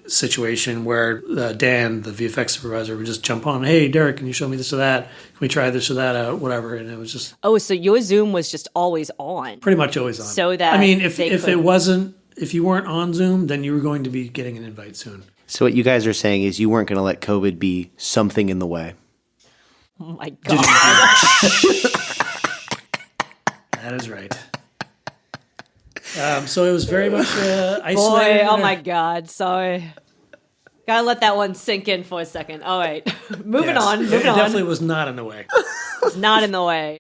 [SPEAKER 3] situation where Dan, the VFX supervisor, would just jump on, hey, Derek, can you show me this or that? Can we try this or that out? Whatever. And it was just...
[SPEAKER 1] Oh, so your Zoom was just always on.
[SPEAKER 3] Pretty much always on.
[SPEAKER 1] So that...
[SPEAKER 3] I mean, if you weren't on Zoom, then you were going to be getting an invite soon.
[SPEAKER 2] So what you guys are saying is you weren't going to let COVID be something in the way.
[SPEAKER 1] Oh my God.
[SPEAKER 3] That is right. So it was very much isolated.
[SPEAKER 1] Boy, oh my God, sorry. Gotta let that one sink in for a second. All right, moving on.
[SPEAKER 3] It definitely was not in the way.
[SPEAKER 1] It's not in the way.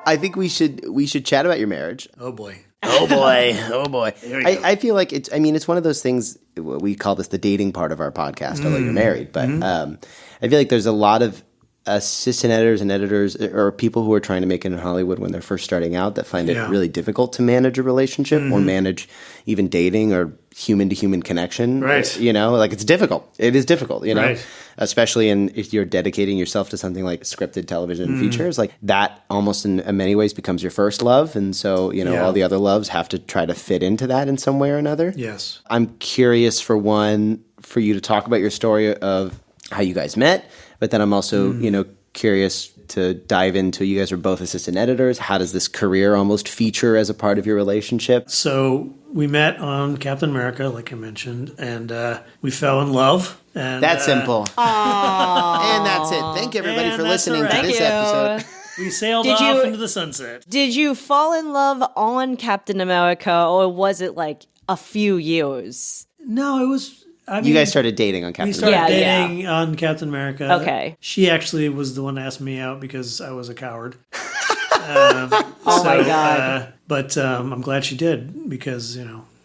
[SPEAKER 2] I think we should chat about your marriage.
[SPEAKER 3] Oh boy.
[SPEAKER 2] Oh boy. Oh boy.
[SPEAKER 3] I
[SPEAKER 2] feel like it's one of those things, we call this the dating part of our podcast, although you're married, but I feel like there's a lot of assistant editors and editors or people who are trying to make it in Hollywood when they're first starting out that find it really difficult to manage a relationship or manage even dating or human to human connection.
[SPEAKER 3] Right.
[SPEAKER 2] It's difficult. It is difficult,
[SPEAKER 3] Right.
[SPEAKER 2] Especially if you're dedicating yourself to something like scripted television features, like that almost in many ways becomes your first love. And so, all the other loves have to try to fit into that in some way or another.
[SPEAKER 3] Yes.
[SPEAKER 2] I'm curious for you to talk about your story of how you guys met, but then I'm also, curious to dive into, you guys are both assistant editors. How does this career almost feature as a part of your relationship?
[SPEAKER 3] So we met on Captain America, like I mentioned, and we fell in love. And
[SPEAKER 2] that's simple. And that's it. Thank you, everybody, for listening to this episode.
[SPEAKER 3] We sailed off into the sunset.
[SPEAKER 1] Did you fall in love on Captain America, or was it like a few years?
[SPEAKER 3] No, it was...
[SPEAKER 2] You guys started dating on Captain
[SPEAKER 3] We started
[SPEAKER 2] America.
[SPEAKER 3] dating on Captain America.
[SPEAKER 1] Okay.
[SPEAKER 3] She actually was the one that asked me out because I was a coward.
[SPEAKER 1] Oh my God.
[SPEAKER 3] But I'm glad she did because,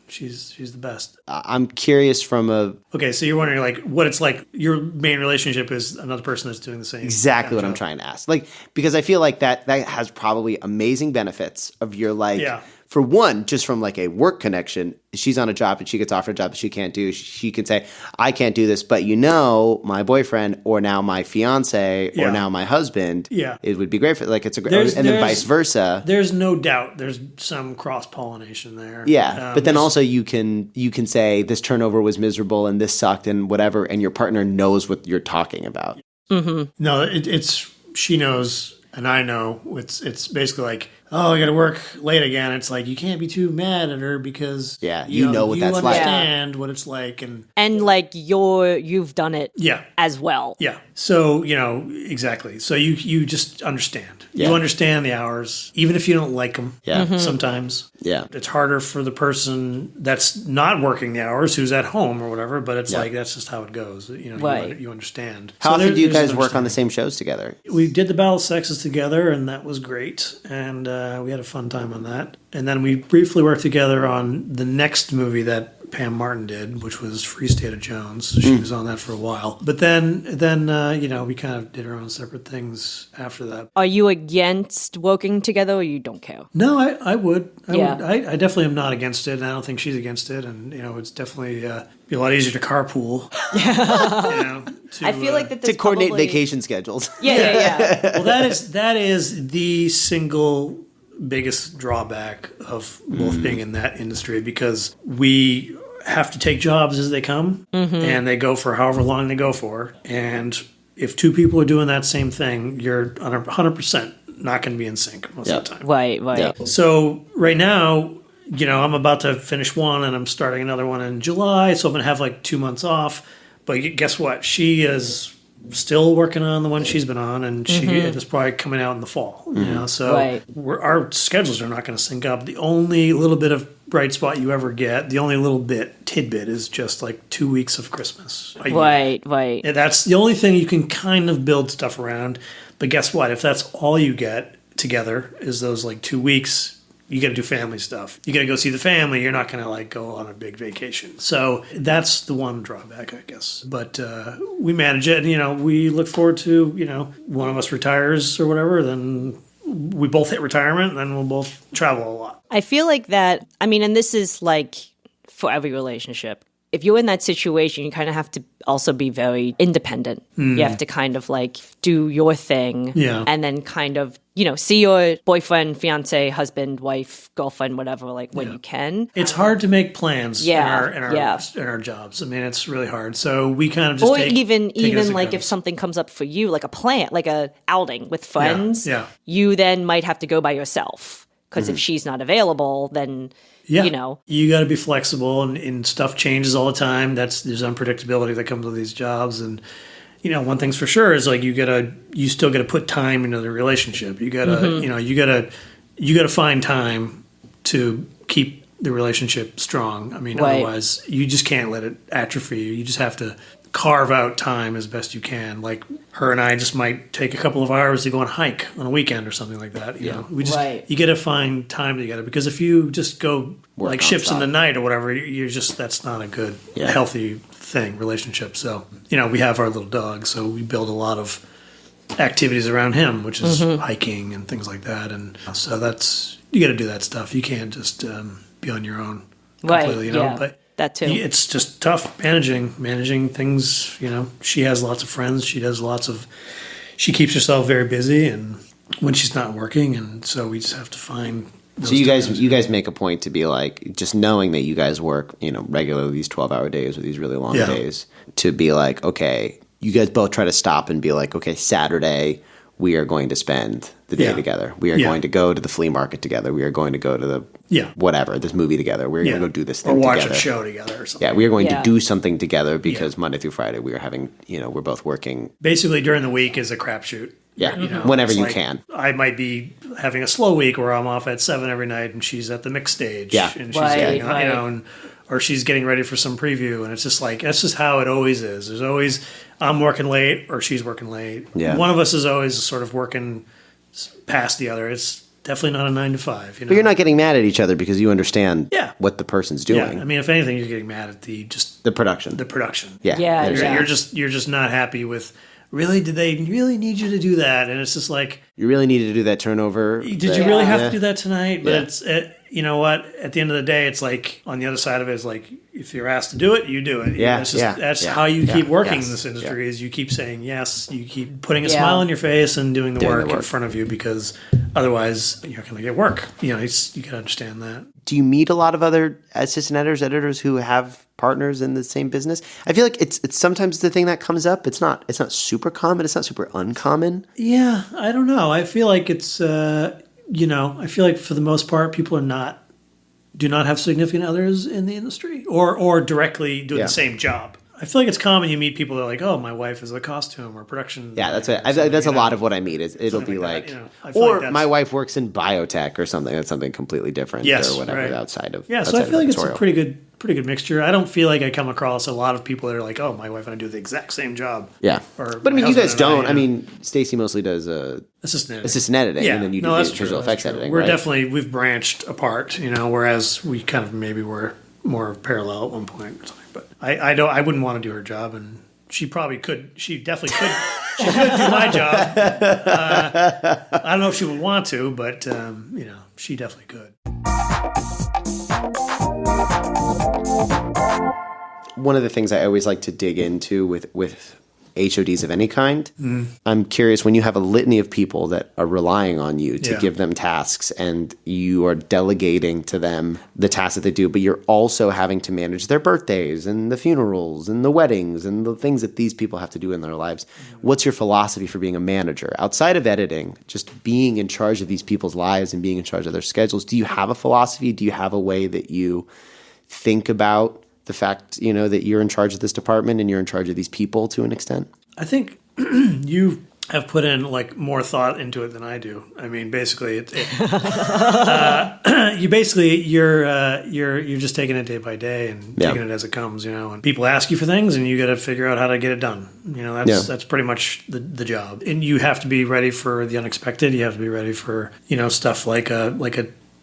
[SPEAKER 3] she's the best.
[SPEAKER 2] I'm curious from a...
[SPEAKER 3] Okay, so you're wondering like what it's like. Your main relationship is another person that's doing the same.
[SPEAKER 2] Exactly
[SPEAKER 3] kind
[SPEAKER 2] what
[SPEAKER 3] of
[SPEAKER 2] I'm
[SPEAKER 3] job.
[SPEAKER 2] trying to ask. Like, because I feel like that has probably amazing benefits of your like...
[SPEAKER 3] Yeah.
[SPEAKER 2] For one, just from like a work connection, she's on a job and she gets offered a job that she can't do. She can say, I can't do this, but my boyfriend or now my fiance or now my husband, it would be great for like, it's a great, and then vice versa.
[SPEAKER 3] There's no doubt there's some cross-pollination there.
[SPEAKER 2] Yeah. But then also you can say this turnover was miserable and this sucked and whatever, and your partner knows what you're talking about.
[SPEAKER 1] Mm-hmm.
[SPEAKER 3] No, it's she knows and I know. It's basically like, oh, I got to work late again. It's like you can't be too mad at her because
[SPEAKER 2] you know what that's like.
[SPEAKER 3] You understand what it's like,
[SPEAKER 1] and like you've done it as well.
[SPEAKER 3] Yeah. So exactly. So you just understand.
[SPEAKER 2] Yeah.
[SPEAKER 3] You understand the hours, even if you don't like them.
[SPEAKER 2] Yeah.
[SPEAKER 1] Mm-hmm.
[SPEAKER 3] Sometimes.
[SPEAKER 2] Yeah.
[SPEAKER 3] It's harder for the person that's not working the hours, who's at home or whatever. But it's like that's just how it goes.
[SPEAKER 1] Right.
[SPEAKER 3] You understand.
[SPEAKER 2] How often do you guys work on the same shows together?
[SPEAKER 3] We did the Battle of Sexes together, and that was great. And we had a fun time on that. And then we briefly worked together on the next movie that Pam Martin did, which was Free State of Jones. So she was on that for a while. But then we kind of did our own separate things after that.
[SPEAKER 1] Are you against working together or you don't care?
[SPEAKER 3] No, I would.
[SPEAKER 1] Yeah.
[SPEAKER 3] I definitely am not against it, and I don't think she's against it. And, it's definitely be a lot easier to carpool.
[SPEAKER 1] I feel like that
[SPEAKER 2] to coordinate vacation schedules.
[SPEAKER 1] Yeah.
[SPEAKER 3] Well, that is the single biggest drawback of both being in that industry, because we have to take jobs as they come, and they go for however long they go for. And if two people are doing that same thing, you're 100% not going to be in sync most of the time.
[SPEAKER 1] Right.
[SPEAKER 2] Yeah.
[SPEAKER 3] So right now, I'm about to finish one and I'm starting another one in July. So I'm going to have like 2 months off. But guess what? She is still working on the one she's been on, and she is probably coming out in the fall. So our schedules are not going to sync up. The only little bit of bright spot you ever get, the only little tidbit is just like 2 weeks of Christmas.
[SPEAKER 1] Right.
[SPEAKER 3] And that's the only thing you can kind of build stuff around. But guess what? If that's all you get together is those like 2 weeks, you got to do family stuff. You got to go see the family. You're not going to like go on a big vacation. So that's the one drawback, I guess. But we manage it, and we look forward to one of us retires or whatever. Then we both hit retirement, and then we'll both travel a lot.
[SPEAKER 1] I feel like that. I mean, and this is like for every relationship. If you're in that situation, you kind of have to also be very independent. You have to kind of like do your thing, and then kind of see your boyfriend, fiance, husband, wife, girlfriend, whatever, like when you can.
[SPEAKER 3] It's hard to make plans in our jobs. I mean, it's really hard. So we kind of just
[SPEAKER 1] even like
[SPEAKER 3] comes.
[SPEAKER 1] if something comes up for you, like a plan, like a outing with friends,
[SPEAKER 3] Yeah.
[SPEAKER 1] you then might have to go by yourself, because if she's not available, then you
[SPEAKER 3] got to be flexible, and stuff changes all the time. There's unpredictability that comes with these jobs, and one thing's for sure is like you still gotta put time into the relationship. You gotta you gotta find time to keep the relationship strong. I mean, otherwise you just can't let it atrophy. You just have to carve out time as best you can. Like her and I just might take a couple of hours to go on a hike on a weekend or something like that. You know, you got to find time together, because if you just go work like ships in the night or whatever, that's not a good, healthy relationship. So, we have our little dog, so we build a lot of activities around him, which is hiking and things like that. And so you got to do that stuff. You can't just be on your own completely, but
[SPEAKER 1] that too.
[SPEAKER 3] It's just tough managing things. She has lots of friends. She keeps herself very busy, and when she's not working, and so we just have to find.
[SPEAKER 2] So you guys make a point to be like, just knowing that you guys work, regularly these 12-hour days or these really long days, to be like, okay, you guys both try to stop and be like, okay, Saturday we are going to spend the day together. We are going to go to the flea market together. We are going to go to the this movie together. We're going to go do this thing
[SPEAKER 3] together. Or watch
[SPEAKER 2] together.
[SPEAKER 3] a show together or something.
[SPEAKER 2] Yeah, we are going to do something together, because Monday through Friday we are having, we're both working.
[SPEAKER 3] Basically during the week is a crapshoot.
[SPEAKER 2] Yeah, whenever you can.
[SPEAKER 3] I might be having a slow week where I'm off at 7 every night, and she's at the mix stage.
[SPEAKER 2] Yeah.
[SPEAKER 3] And she's getting on, or she's getting ready for some preview, and it's just like that's just how it always is. There's always I'm working late or she's working late.
[SPEAKER 2] Yeah.
[SPEAKER 3] One of us is always sort of working past the other. It's definitely not a 9 to 5.
[SPEAKER 2] But you're not getting mad at each other because you understand what the person's doing.
[SPEAKER 3] Yeah, I mean, if anything, you're getting mad at the
[SPEAKER 2] production.
[SPEAKER 3] The production.
[SPEAKER 2] Yeah.
[SPEAKER 1] Yeah.
[SPEAKER 3] You're just not happy with. Really, did they really need you to do that? And it's just like
[SPEAKER 2] you really needed to do that turnover.
[SPEAKER 3] Did you really have to do that tonight? But
[SPEAKER 2] Yeah.
[SPEAKER 3] You know what? At the end of the day, it's like on the other side of it is like if you're asked to do it, you do it.
[SPEAKER 2] Yeah,
[SPEAKER 3] That's how you keep working in this
[SPEAKER 2] Yes,
[SPEAKER 3] industry. Is you keep saying yes, you keep putting a smile on your face and doing the work in front of you because otherwise you're going to get work. You know, you got to understand that.
[SPEAKER 2] Do you meet a lot of other assistant editors who have partners in the same business? I feel like it's sometimes the thing that comes up. It's not super common. It's not super uncommon.
[SPEAKER 3] Yeah, I don't know. I feel like it's I feel like for the most part, people do not have significant others in the industry or directly doing the same job. I feel like it's common you meet people that are like, oh, my wife is a costume or production.
[SPEAKER 2] Yeah, that's a lot of what I meet. It'll be like, my wife works in biotech or something. That's something completely different or whatever outside of.
[SPEAKER 3] Yeah, so I feel like it's a pretty good mixture. I don't feel like I come across a lot of people that are like, oh, my wife and I do the exact same job.
[SPEAKER 2] Yeah, but I mean, you guys don't. I mean, Staci mostly does assistant editing, and then you do visual effects editing.
[SPEAKER 3] We've branched apart, whereas we kind of maybe were more parallel at one point or something. But I wouldn't want to do her job, and she probably could. She definitely could. She could do my job. I don't know if she would want to, but she definitely could.
[SPEAKER 2] One of the things I always like to dig into with HODs of any kind, I'm curious, when you have a litany of people that are relying on you to give them tasks and you are delegating to them the tasks that they do, but you're also having to manage their birthdays and the funerals and the weddings and the things that these people have to do in their lives. What's your philosophy for being a manager? Outside of editing, just being in charge of these people's lives and being in charge of their schedules, do you have a philosophy? Do you have a way that you think about the fact, that you're in charge of this department and you're in charge of these people to an extent?
[SPEAKER 3] I think you have put in more thought into it than I do. I mean, basically, you're just taking it day by day and taking it as it comes. And people ask you for things, and you got to figure out how to get it done. That's pretty much the job. And you have to be ready for the unexpected. You have to be ready for stuff like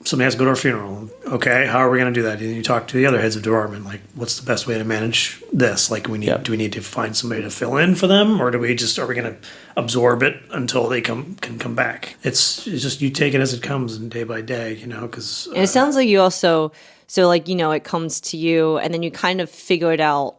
[SPEAKER 3] somebody has to go to a funeral. Okay, how are we going to do that? And you talk to the other heads of department, what's the best way to manage this? Do we need to find somebody to fill in for them, or are we going to absorb it until they can come back? It's just you take it as it comes and day by day, because...
[SPEAKER 1] And it sounds like you also, it comes to you and then you kind of figure it out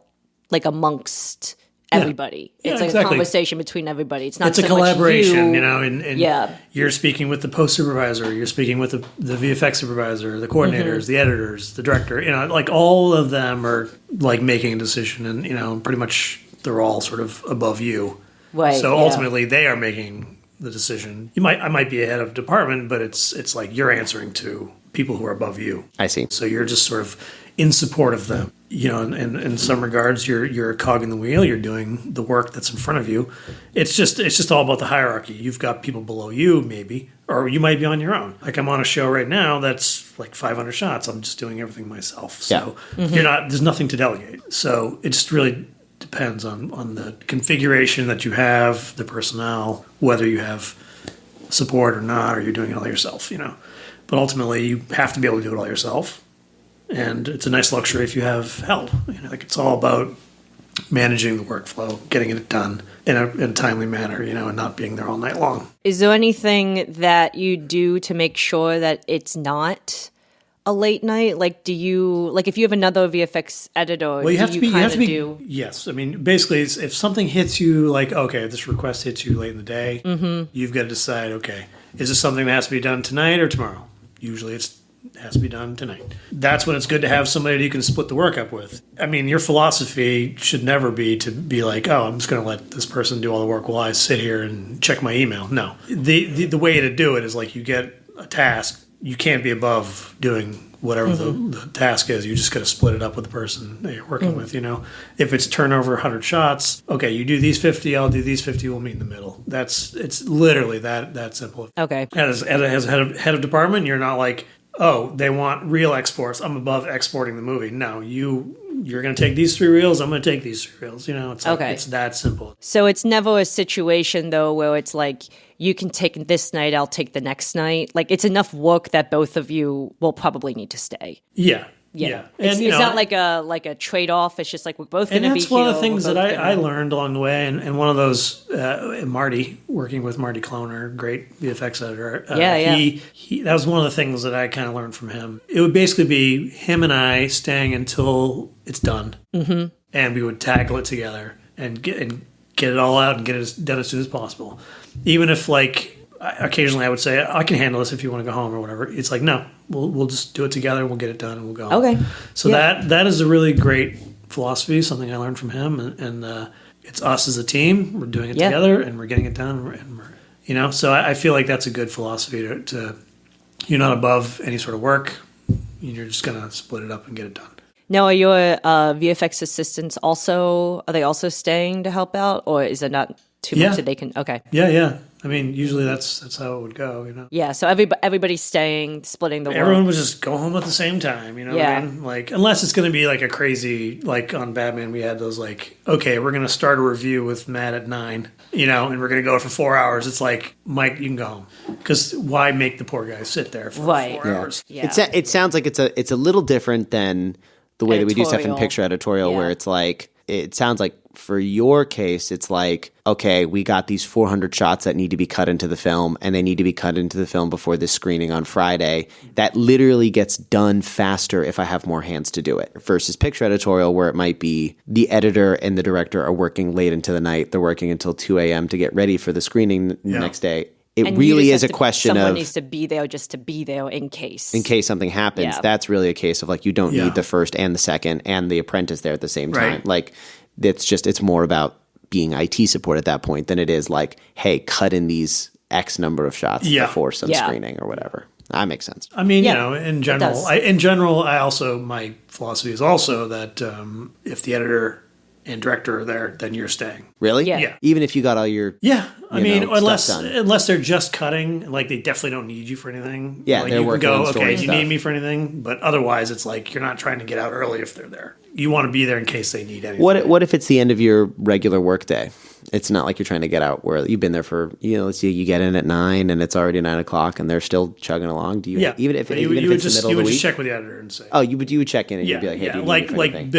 [SPEAKER 1] amongst... everybody. It's a conversation between everybody. It's not
[SPEAKER 3] a collaboration,
[SPEAKER 1] and
[SPEAKER 3] you're speaking with the post supervisor, you're speaking with the VFX supervisor, the coordinators, the editors, the director, all of them are making a decision, and pretty much they're all sort of above you.
[SPEAKER 1] Right.
[SPEAKER 3] So ultimately they are making the decision. I might be a head of department, but it's like you're answering to people who are above you.
[SPEAKER 2] I see.
[SPEAKER 3] So you're just sort of in support of them. In some regards, you're a cog in the wheel. You're doing the work that's in front of you. It's just all about the hierarchy. You've got people below you, maybe, or you might be on your own. I'm on a show right now that's 500 shots. I'm just doing everything myself. So there's nothing to delegate. So it just really depends on the configuration that you have, the personnel, whether you have support or not, or you're doing it all yourself. But ultimately, you have to be able to do it all yourself. And it's a nice luxury if you have help. It's all about managing the workflow, getting it done in a timely manner, and not being there all night long.
[SPEAKER 1] Is there anything that you do to make sure that it's not a late night? Do you, if you have another VFX editor,
[SPEAKER 3] yes. I mean, basically, if something hits you, okay, this request hits you late in the day, you've got to decide, okay, is this something that has to be done tonight or tomorrow? Usually it has to be done tonight. That's when it's good to have somebody that you can split the work up with. I mean, your philosophy should never be to be like, oh, I'm just going to let this person do all the work while I sit here and check my email. No. The way to do it is you get a task. You can't be above doing whatever the task is. You just got to split it up with the person that you're working with, If it's turnover 100 shots, okay, you do these 50, I'll do these 50, we'll meet in the middle. It's literally that simple.
[SPEAKER 1] Okay.
[SPEAKER 3] As a head of department, you're not oh, they want reel exports. I'm above exporting the movie. No, you're going to take these 3 reels. I'm going to take these 3 reels. You know, it's like, it's that simple.
[SPEAKER 1] So it's never a situation though where it's like you can take this night, I'll take the next night. Like it's enough work that both of you will probably need to stay.
[SPEAKER 3] Yeah.
[SPEAKER 1] It's not like a trade off. It's just like we're both going to be here.
[SPEAKER 3] And that's one of the things that I learned along the way. And one of those, Marty, working with Marty Cloner, great VFX editor. He that was one of the things that I kind of learned from him. It would basically be him and I staying until it's done. Mm-hmm. And we would tackle it together and get it all out and get it done as soon as possible. Even if occasionally I would say, I can handle this if you want to go home or whatever. It's like, no, we'll just do it together. We'll get it done and we'll go home. Okay. So that is a really great philosophy, something I learned from him. And it's us as a team. We're doing it together and we're getting it done. And we're, so I feel like that's a good philosophy to you're not above any sort of work. You're just going to split it up and get it done.
[SPEAKER 1] Now, are your VFX assistants are they also staying to help out, or is it not too much that they can? Okay.
[SPEAKER 3] Yeah. I mean, usually that's how it would go,
[SPEAKER 1] Yeah, so everybody's staying, splitting the work.
[SPEAKER 3] Everyone would just go home at the same time, what I mean? Like, unless it's going to be like a crazy, like on Batman, we had those like, okay, we're going to start a review with Matt at 9, and we're going to go for 4 hours. It's like, Mike, you can go home. Because why make the poor guy sit there for 4 hours?
[SPEAKER 2] Yeah. It sounds like it's a little different than the way that we do stuff in picture editorial, where it's like, it sounds like for your case, it's like, okay, we got these 400 shots that need to be cut into the film, and they need to be cut into the film before this screening on Friday. That literally gets done faster if I have more hands to do it. Versus picture editorial, where it might be the editor and the director are working late into the night. They're working until 2 a.m. to get ready for the screening the next day. It really is a question of...
[SPEAKER 1] Someone needs to be there just to be there in case.
[SPEAKER 2] In case something happens. Yeah. That's really a case of like, you don't need the first and the second and the apprentice there at the same time. Right. Like, it's more about being IT support at that point than it is like, hey, cut in these X number of shots before some screening or whatever. That makes sense.
[SPEAKER 3] I mean, in general, I also, my philosophy is also that if the editor and director are there, then you're staying.
[SPEAKER 2] Really? Yeah. Even if you got all your
[SPEAKER 3] unless they're just cutting, like they definitely don't need you for anything.
[SPEAKER 2] Yeah,
[SPEAKER 3] like
[SPEAKER 2] they're
[SPEAKER 3] you
[SPEAKER 2] working
[SPEAKER 3] can go,
[SPEAKER 2] on story
[SPEAKER 3] okay, do you
[SPEAKER 2] stuff.
[SPEAKER 3] need me for anything? But otherwise, it's like you're not trying to get out early if they're there. You want to be there in case they need anything.
[SPEAKER 2] What if it's the end of your regular work day? It's not like you're trying to get out where you've been there for, let's see, you get in at 9 and it's already 9 o'clock and they're still chugging along. Do you? Yeah. Even if it's the middle of the week?
[SPEAKER 3] You would just check with the editor and say.
[SPEAKER 2] Oh, you would check in and you'd be like, hey, do you need me for anything?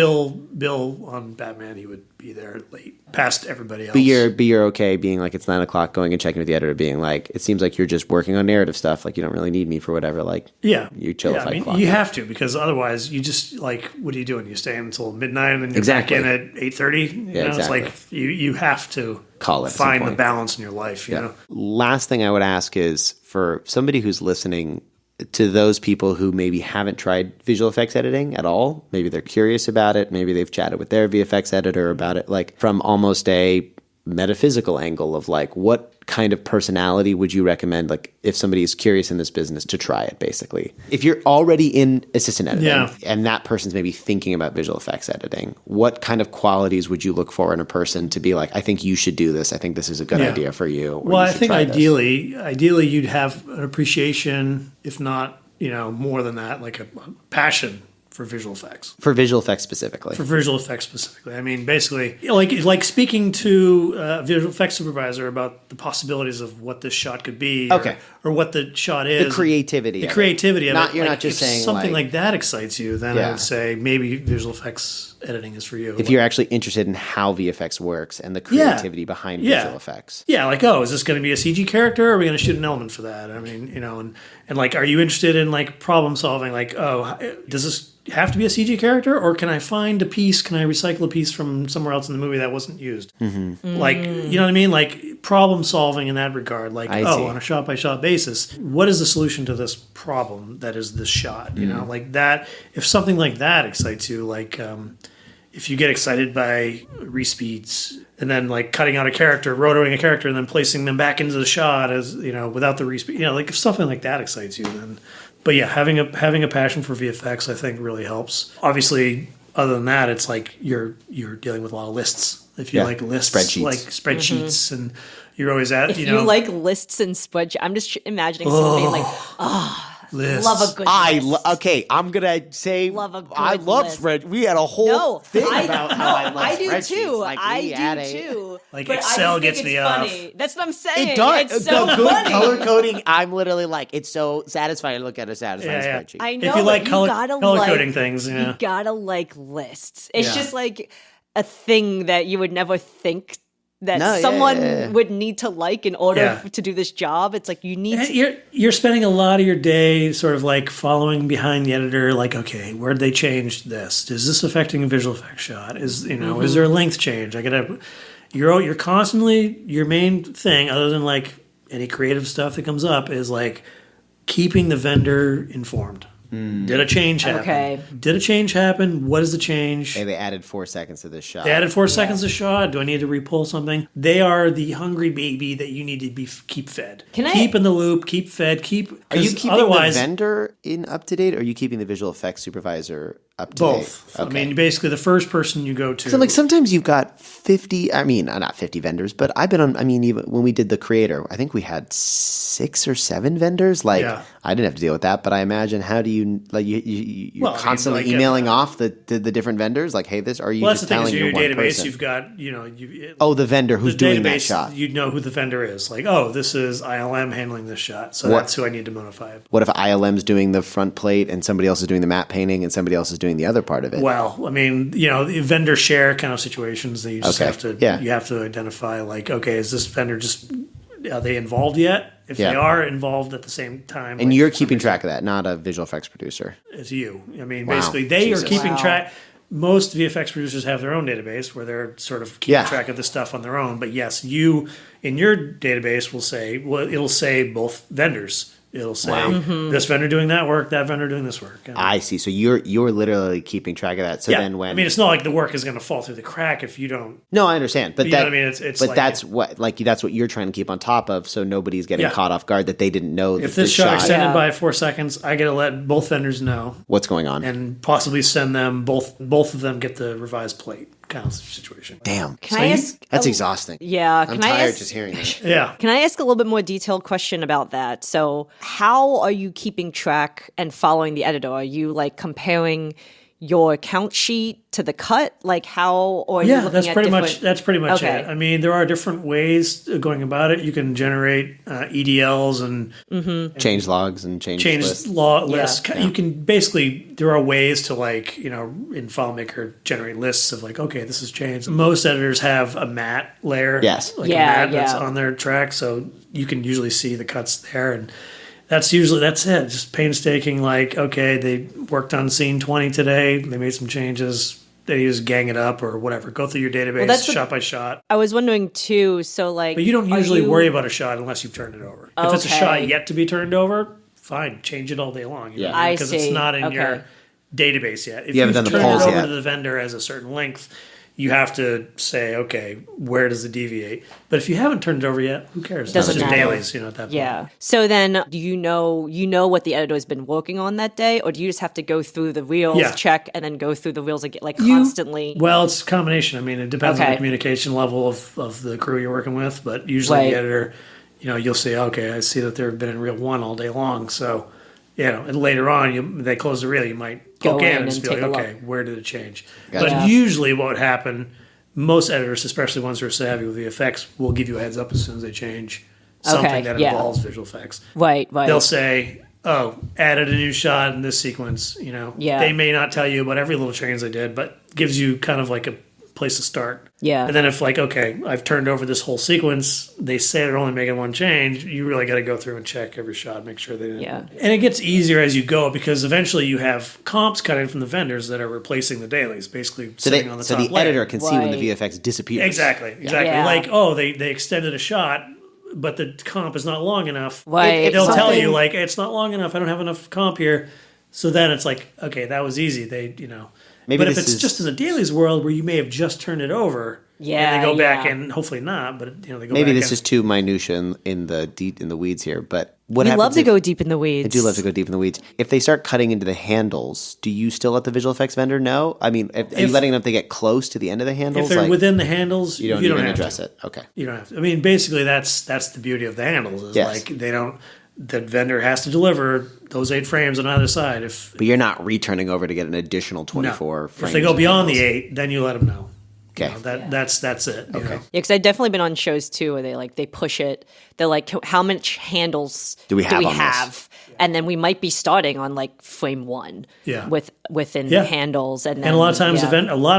[SPEAKER 3] Bill on Batman, he would be there late, past everybody else.
[SPEAKER 2] But you're okay being like, it's 9 o'clock, going and checking with the editor, being like, it seems like you're just working on narrative stuff. Like, you don't really need me for whatever. Like, you chill at 5 o'clock.
[SPEAKER 3] You have to, because otherwise you just, like, what are you doing? You stay until midnight and then you're back in at 8:30? It's like, you have to find the balance in your life, you know?
[SPEAKER 2] Last thing I would ask is, for somebody who's listening, to those people who maybe haven't tried visual effects editing at all, maybe they're curious about it, maybe they've chatted with their VFX editor about it, like from almost a metaphysical angle of like, what kind of personality would you recommend, like if somebody is curious in this business, to try it? Basically, if you're already in assistant editing and that person's maybe thinking about visual effects editing, what kind of qualities would you look for in a person to be like, I think you should do this, I think this is a good idea for you?
[SPEAKER 3] Well, I think ideally you'd have an appreciation, if not more than that, like a passion for visual effects.
[SPEAKER 2] For visual effects specifically.
[SPEAKER 3] I mean, basically, like speaking to a visual effects supervisor about the possibilities of what this shot could be, or what the shot is.
[SPEAKER 2] The creativity of it.
[SPEAKER 3] You're
[SPEAKER 2] not just saying
[SPEAKER 3] something like that excites you, then I would say maybe visual effects editing is for you.
[SPEAKER 2] If you're actually interested in how VFX works and the creativity behind visual effects.
[SPEAKER 3] Yeah, like, is this going to be a CG character, or are we going to shoot an element for that? I mean, and like, are you interested in like problem solving? Like, does this have to be a CG character, or can I find a piece? Can I recycle a piece from somewhere else in the movie that wasn't used? Mm-hmm. Like, you know what I mean? Like problem solving in that regard. Like, on a shot by shot basis, what is the solution to this problem that is this shot? You know, like that. If something like that excites you, like if you get excited by respeeds and then like cutting out a character, rotoring a character, and then placing them back into the shot as without the respeed, like if something like that excites you, then. But yeah, having a passion for VFX, I think, really helps. Obviously, other than that, it's like you're dealing with a lot of lists. If you like lists, spreadsheets, and you're always at
[SPEAKER 1] you like lists and spreadsheets. I'm just imagining someone being like,
[SPEAKER 3] Lists.
[SPEAKER 1] Love a good list.
[SPEAKER 2] Okay, I'm gonna say
[SPEAKER 1] Love a good
[SPEAKER 2] I love
[SPEAKER 1] list.
[SPEAKER 2] spreadsheets. We had a whole thing about how I love
[SPEAKER 1] I do
[SPEAKER 2] spreadsheets.
[SPEAKER 1] too.
[SPEAKER 2] Like,
[SPEAKER 1] I
[SPEAKER 2] we had
[SPEAKER 1] do too.
[SPEAKER 3] Like,
[SPEAKER 1] But
[SPEAKER 3] Excel
[SPEAKER 1] I just
[SPEAKER 3] gets
[SPEAKER 1] think
[SPEAKER 3] me
[SPEAKER 1] it's
[SPEAKER 3] off.
[SPEAKER 1] funny. That's what I'm saying.
[SPEAKER 2] It does.
[SPEAKER 1] It's so
[SPEAKER 2] the good
[SPEAKER 1] funny.
[SPEAKER 2] color coding, I'm literally like, it's so satisfying to look at a satisfying
[SPEAKER 3] Yeah.
[SPEAKER 2] spreadsheet.
[SPEAKER 1] I know.
[SPEAKER 3] If you
[SPEAKER 1] but
[SPEAKER 3] like color
[SPEAKER 1] gotta
[SPEAKER 3] coding things,
[SPEAKER 1] you
[SPEAKER 3] yeah.
[SPEAKER 1] gotta like lists. It's
[SPEAKER 3] Yeah.
[SPEAKER 1] just like a thing that you would never think that
[SPEAKER 2] No, yeah,
[SPEAKER 1] someone
[SPEAKER 2] yeah.
[SPEAKER 1] would need to like in order
[SPEAKER 3] Yeah.
[SPEAKER 1] to do this job. It's like you need to.
[SPEAKER 3] You're spending a lot of your day sort of like following behind the editor, like, okay, where'd they change this? Is this affecting a visual effects shot? Is is there a length change? You're constantly, your main thing, other than like any creative stuff that comes up, is like keeping the vendor informed. Did a change happen?
[SPEAKER 1] Okay.
[SPEAKER 3] Did a change happen? What is the change?
[SPEAKER 2] Hey, they added 4 seconds to this shot.
[SPEAKER 3] They added 4 seconds to shot. Do I need to repull something? They are the hungry baby that you need to keep fed. Keep in the loop, keep fed, keep.
[SPEAKER 2] Are you keeping
[SPEAKER 3] otherwise,
[SPEAKER 2] the vendor in up to date, or are you keeping the visual effects supervisor up to
[SPEAKER 3] both.
[SPEAKER 2] date? Okay.
[SPEAKER 3] I mean, basically, the first person you go to.
[SPEAKER 2] So like sometimes you've got 50, I mean, not 50 vendors, but I've been on, I mean, even when we did the creator, I think we had 6 or 7 vendors. Like I didn't have to deal with that, but I imagine how do you, like you're constantly emailing off the different vendors? Like, hey, this, are you
[SPEAKER 3] that's
[SPEAKER 2] just
[SPEAKER 3] the thing,
[SPEAKER 2] telling
[SPEAKER 3] is
[SPEAKER 2] your
[SPEAKER 3] your
[SPEAKER 2] one
[SPEAKER 3] database,
[SPEAKER 2] person?
[SPEAKER 3] you've got,
[SPEAKER 2] The vendor who's doing that shot.
[SPEAKER 3] You'd know who the vendor is. Like, oh, this is ILM handling this shot. So that's who I need to notify.
[SPEAKER 2] What if ILM's doing the front plate and somebody else is doing the matte painting and somebody else is doing the other part of it?
[SPEAKER 3] Well, I mean, the vendor share kind of situations that you just have to,
[SPEAKER 2] Yeah.
[SPEAKER 3] you have to identify, like, okay, is this vendor are they involved yet? If they are involved at the same time.
[SPEAKER 2] And
[SPEAKER 3] like,
[SPEAKER 2] you're keeping track of that, not a visual effects producer.
[SPEAKER 3] It's you. I mean,
[SPEAKER 2] Wow.
[SPEAKER 3] basically, they
[SPEAKER 2] Jesus.
[SPEAKER 3] are keeping
[SPEAKER 1] Wow.
[SPEAKER 3] track. Most VFX producers have their own database where they're sort of keeping
[SPEAKER 2] Yeah.
[SPEAKER 3] track of this stuff on their own. But yes, you in your database will say, well, it'll say both vendors. It'll say this vendor doing that work, that vendor doing this work. And
[SPEAKER 2] I see. So you're literally keeping track of that. So then when
[SPEAKER 3] I mean, it's not like the work is going to fall through the crack if you don't.
[SPEAKER 2] No, I understand, but
[SPEAKER 3] You know
[SPEAKER 2] that
[SPEAKER 3] what I mean? It's
[SPEAKER 2] but
[SPEAKER 3] like-
[SPEAKER 2] that's what you're trying to keep on top of, so nobody's getting
[SPEAKER 3] Yeah.
[SPEAKER 2] caught off guard that they didn't know that
[SPEAKER 3] If this shot
[SPEAKER 2] shot
[SPEAKER 3] extended
[SPEAKER 1] Yeah.
[SPEAKER 3] by 4 seconds, I got to let both vendors know
[SPEAKER 2] what's going on.
[SPEAKER 3] and possibly send them both of them get the revised plate kind of situation.
[SPEAKER 2] Damn,
[SPEAKER 1] Can I ask?
[SPEAKER 2] that's exhausting.
[SPEAKER 1] Yeah.
[SPEAKER 2] I'm
[SPEAKER 1] Can I
[SPEAKER 2] tired
[SPEAKER 1] ask?
[SPEAKER 2] just hearing that.
[SPEAKER 3] Yeah.
[SPEAKER 1] Can I ask a little bit more detailed question about that? So, how are you keeping track and following the editor? Are you like comparing your count sheet to the cut? Like how? Or are you looking
[SPEAKER 3] that's
[SPEAKER 1] at
[SPEAKER 3] pretty
[SPEAKER 1] different-
[SPEAKER 3] much that's pretty much
[SPEAKER 1] Okay.
[SPEAKER 3] it. I mean, there are different ways of going about it. You can generate EDLs and
[SPEAKER 2] Change logs and change lists.
[SPEAKER 3] lists. You can basically, there are ways to, like, in FileMaker generate lists of like, okay, this has changed. Most editors have a matte layer,
[SPEAKER 2] Yes.
[SPEAKER 3] like
[SPEAKER 1] Yeah,
[SPEAKER 3] a matte that's
[SPEAKER 1] yeah.
[SPEAKER 3] on their track, so you can usually see the cuts there, and that's it. Just painstaking, like, okay, they worked on scene 20 today, they made some changes. They just gang it up or whatever. Go through your database
[SPEAKER 1] that's
[SPEAKER 3] shot by shot.
[SPEAKER 1] I was wondering too. So, like,
[SPEAKER 3] But you don't
[SPEAKER 1] are
[SPEAKER 3] usually
[SPEAKER 1] you-
[SPEAKER 3] worry about a shot unless you've turned it over. If it's a
[SPEAKER 1] Okay.
[SPEAKER 3] shot yet to be turned over, fine, change it all day long.
[SPEAKER 2] Yeah.
[SPEAKER 1] I
[SPEAKER 3] because it's
[SPEAKER 1] see.
[SPEAKER 3] not in
[SPEAKER 1] Okay.
[SPEAKER 3] your database yet. If
[SPEAKER 2] You haven't
[SPEAKER 3] you've
[SPEAKER 2] done the
[SPEAKER 3] turned
[SPEAKER 2] polls
[SPEAKER 3] it over
[SPEAKER 2] yet.
[SPEAKER 3] to the vendor as a certain length, you have to say, okay, where does it deviate? But if you haven't turned it over yet, who cares?
[SPEAKER 1] Doesn't
[SPEAKER 3] it's just
[SPEAKER 1] matter.
[SPEAKER 3] dailies, at that point.
[SPEAKER 1] Yeah. So then, do you know what the editor has been working on that day, or do you just have to go through the reels,
[SPEAKER 3] Yeah.
[SPEAKER 1] check, and then go through the reels again, like constantly?
[SPEAKER 3] Well, it's a combination. I mean, it depends on
[SPEAKER 1] Okay.
[SPEAKER 3] the communication level of the crew you're working with, but usually
[SPEAKER 1] Right.
[SPEAKER 3] the editor, you'll say, okay, I see that they've been in reel 1 all day long, so, and later on, they close the reel, you might
[SPEAKER 1] Go
[SPEAKER 3] poke
[SPEAKER 1] in
[SPEAKER 3] in and
[SPEAKER 1] and
[SPEAKER 3] just be
[SPEAKER 1] take
[SPEAKER 3] like,
[SPEAKER 1] a
[SPEAKER 3] okay,
[SPEAKER 1] look.
[SPEAKER 3] where did it change?
[SPEAKER 2] Gotcha.
[SPEAKER 3] But usually what would happen, most editors, especially ones who are savvy with VFX, will give you a heads up as soon as they change something
[SPEAKER 1] Okay,
[SPEAKER 3] that
[SPEAKER 1] yeah.
[SPEAKER 3] involves visual effects.
[SPEAKER 1] Right.
[SPEAKER 3] They'll say, oh, added a new shot in this sequence.
[SPEAKER 1] Yeah.
[SPEAKER 3] They may not tell you about every little change they did, but gives you kind of like a place to start.
[SPEAKER 1] Yeah.
[SPEAKER 3] And then if, like, okay, I've turned over this whole sequence, they say they're only making one change, you really got to go through and check every shot, make sure they didn't.
[SPEAKER 1] Yeah.
[SPEAKER 3] And it gets easier as you go because eventually you have comps cut in from the vendors that are replacing the dailies, basically sitting on the top
[SPEAKER 2] the
[SPEAKER 3] layer.
[SPEAKER 2] editor can see when the
[SPEAKER 1] Right.
[SPEAKER 2] VFX disappears.
[SPEAKER 3] Exactly.
[SPEAKER 1] Yeah.
[SPEAKER 3] Like, oh, they extended a shot, but the comp is not long enough.
[SPEAKER 1] Right.
[SPEAKER 3] They'll tell
[SPEAKER 1] Something-
[SPEAKER 3] you, like, it's not long enough. I don't have enough comp here. So then it's like, okay, that was easy.
[SPEAKER 2] Maybe
[SPEAKER 3] but if
[SPEAKER 2] this
[SPEAKER 3] it's
[SPEAKER 2] is-
[SPEAKER 3] just in the dailies world where you may have just turned it over,
[SPEAKER 1] Yeah,
[SPEAKER 3] and they go back
[SPEAKER 1] yeah.
[SPEAKER 3] and hopefully not, but they go
[SPEAKER 2] Maybe
[SPEAKER 3] back
[SPEAKER 2] this
[SPEAKER 3] and,
[SPEAKER 2] is too minutia in the weeds here, but what
[SPEAKER 1] We
[SPEAKER 2] happens
[SPEAKER 1] love to
[SPEAKER 2] if-
[SPEAKER 1] go deep in the weeds.
[SPEAKER 2] I do love to go deep in the weeds. If they start cutting into the handles, do you still let the visual effects vendor know? I mean, are you letting them if they get close to the end of the handles?
[SPEAKER 3] if they're
[SPEAKER 2] Like,
[SPEAKER 3] within the handles,
[SPEAKER 2] you don't even
[SPEAKER 3] have
[SPEAKER 2] address
[SPEAKER 3] to.
[SPEAKER 2] it. Okay.
[SPEAKER 3] You don't have to. I mean, basically, that's the beauty of the handles. Is
[SPEAKER 2] Yes.
[SPEAKER 3] like they don't. the vendor has to deliver those 8 frames on either side.
[SPEAKER 2] But you're not returning over to get an additional 24 frames.
[SPEAKER 3] If they go beyond the 8, then you let them know.
[SPEAKER 2] Okay.
[SPEAKER 3] That's it.
[SPEAKER 2] Okay.
[SPEAKER 1] Yeah, because I've definitely been on shows too where they push it. They're like, how much handles
[SPEAKER 2] do we have?
[SPEAKER 1] And then we might be starting on like frame 1.
[SPEAKER 3] Yeah.
[SPEAKER 1] Within handles, and then,
[SPEAKER 3] a lot of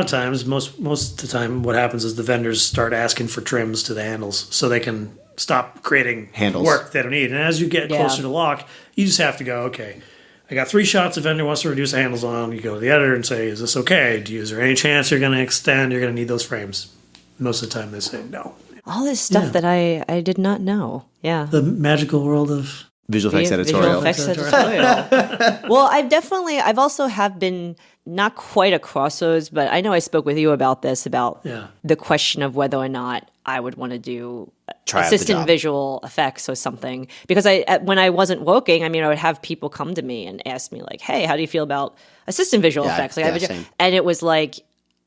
[SPEAKER 3] times, most of the time, what happens is the vendors start asking for trims to the handles so they can stop creating
[SPEAKER 2] handles
[SPEAKER 3] work they don't need. And as you get closer to lock, you just have to go, okay, I got 3 shots. The vendor wants to reduce the handles on. You go to the editor and say, is this okay? Is there any chance you're going to extend? You're going to need those frames. Most of the time they say no.
[SPEAKER 1] All this stuff that I did not know. Yeah.
[SPEAKER 3] The magical world of
[SPEAKER 2] visual effects editorial.
[SPEAKER 1] Well, I've also been not quite a crossroads, but I know I spoke with you about this, about the question of whether or not I would want to do assistant visual effects or something. Because when I wasn't working, I would have people come to me and ask me like, hey, how do you feel about assistant visual effects? And it was like,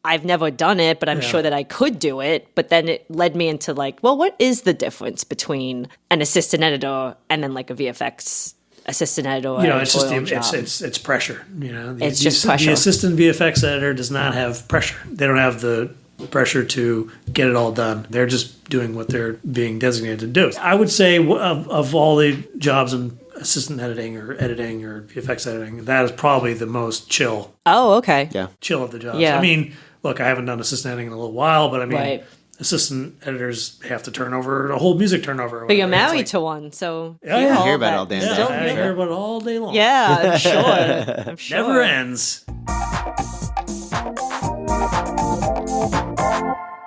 [SPEAKER 1] I've never done it, but I'm sure that I could do it. But then it led me into like, well, what is the difference between an assistant editor and then like a VFX assistant editor?
[SPEAKER 3] It's just it's pressure.
[SPEAKER 1] It's just pressure.
[SPEAKER 3] The assistant VFX editor does not have pressure. They don't have the pressure to get it all done. They're just doing what they're being designated to do. I would say of all the jobs in assistant editing or VFX editing, that is probably the most chill.
[SPEAKER 1] Oh, okay.
[SPEAKER 2] Yeah.
[SPEAKER 3] Chill of the jobs.
[SPEAKER 1] Yeah.
[SPEAKER 3] Look, I haven't done assistant editing in a little while, but assistant editors have to turn over a whole music turnover.
[SPEAKER 1] But you're married to one, so
[SPEAKER 2] you hear about it all day long.
[SPEAKER 3] I hear about it all day long.
[SPEAKER 1] Yeah, I'm sure.
[SPEAKER 3] Never ends.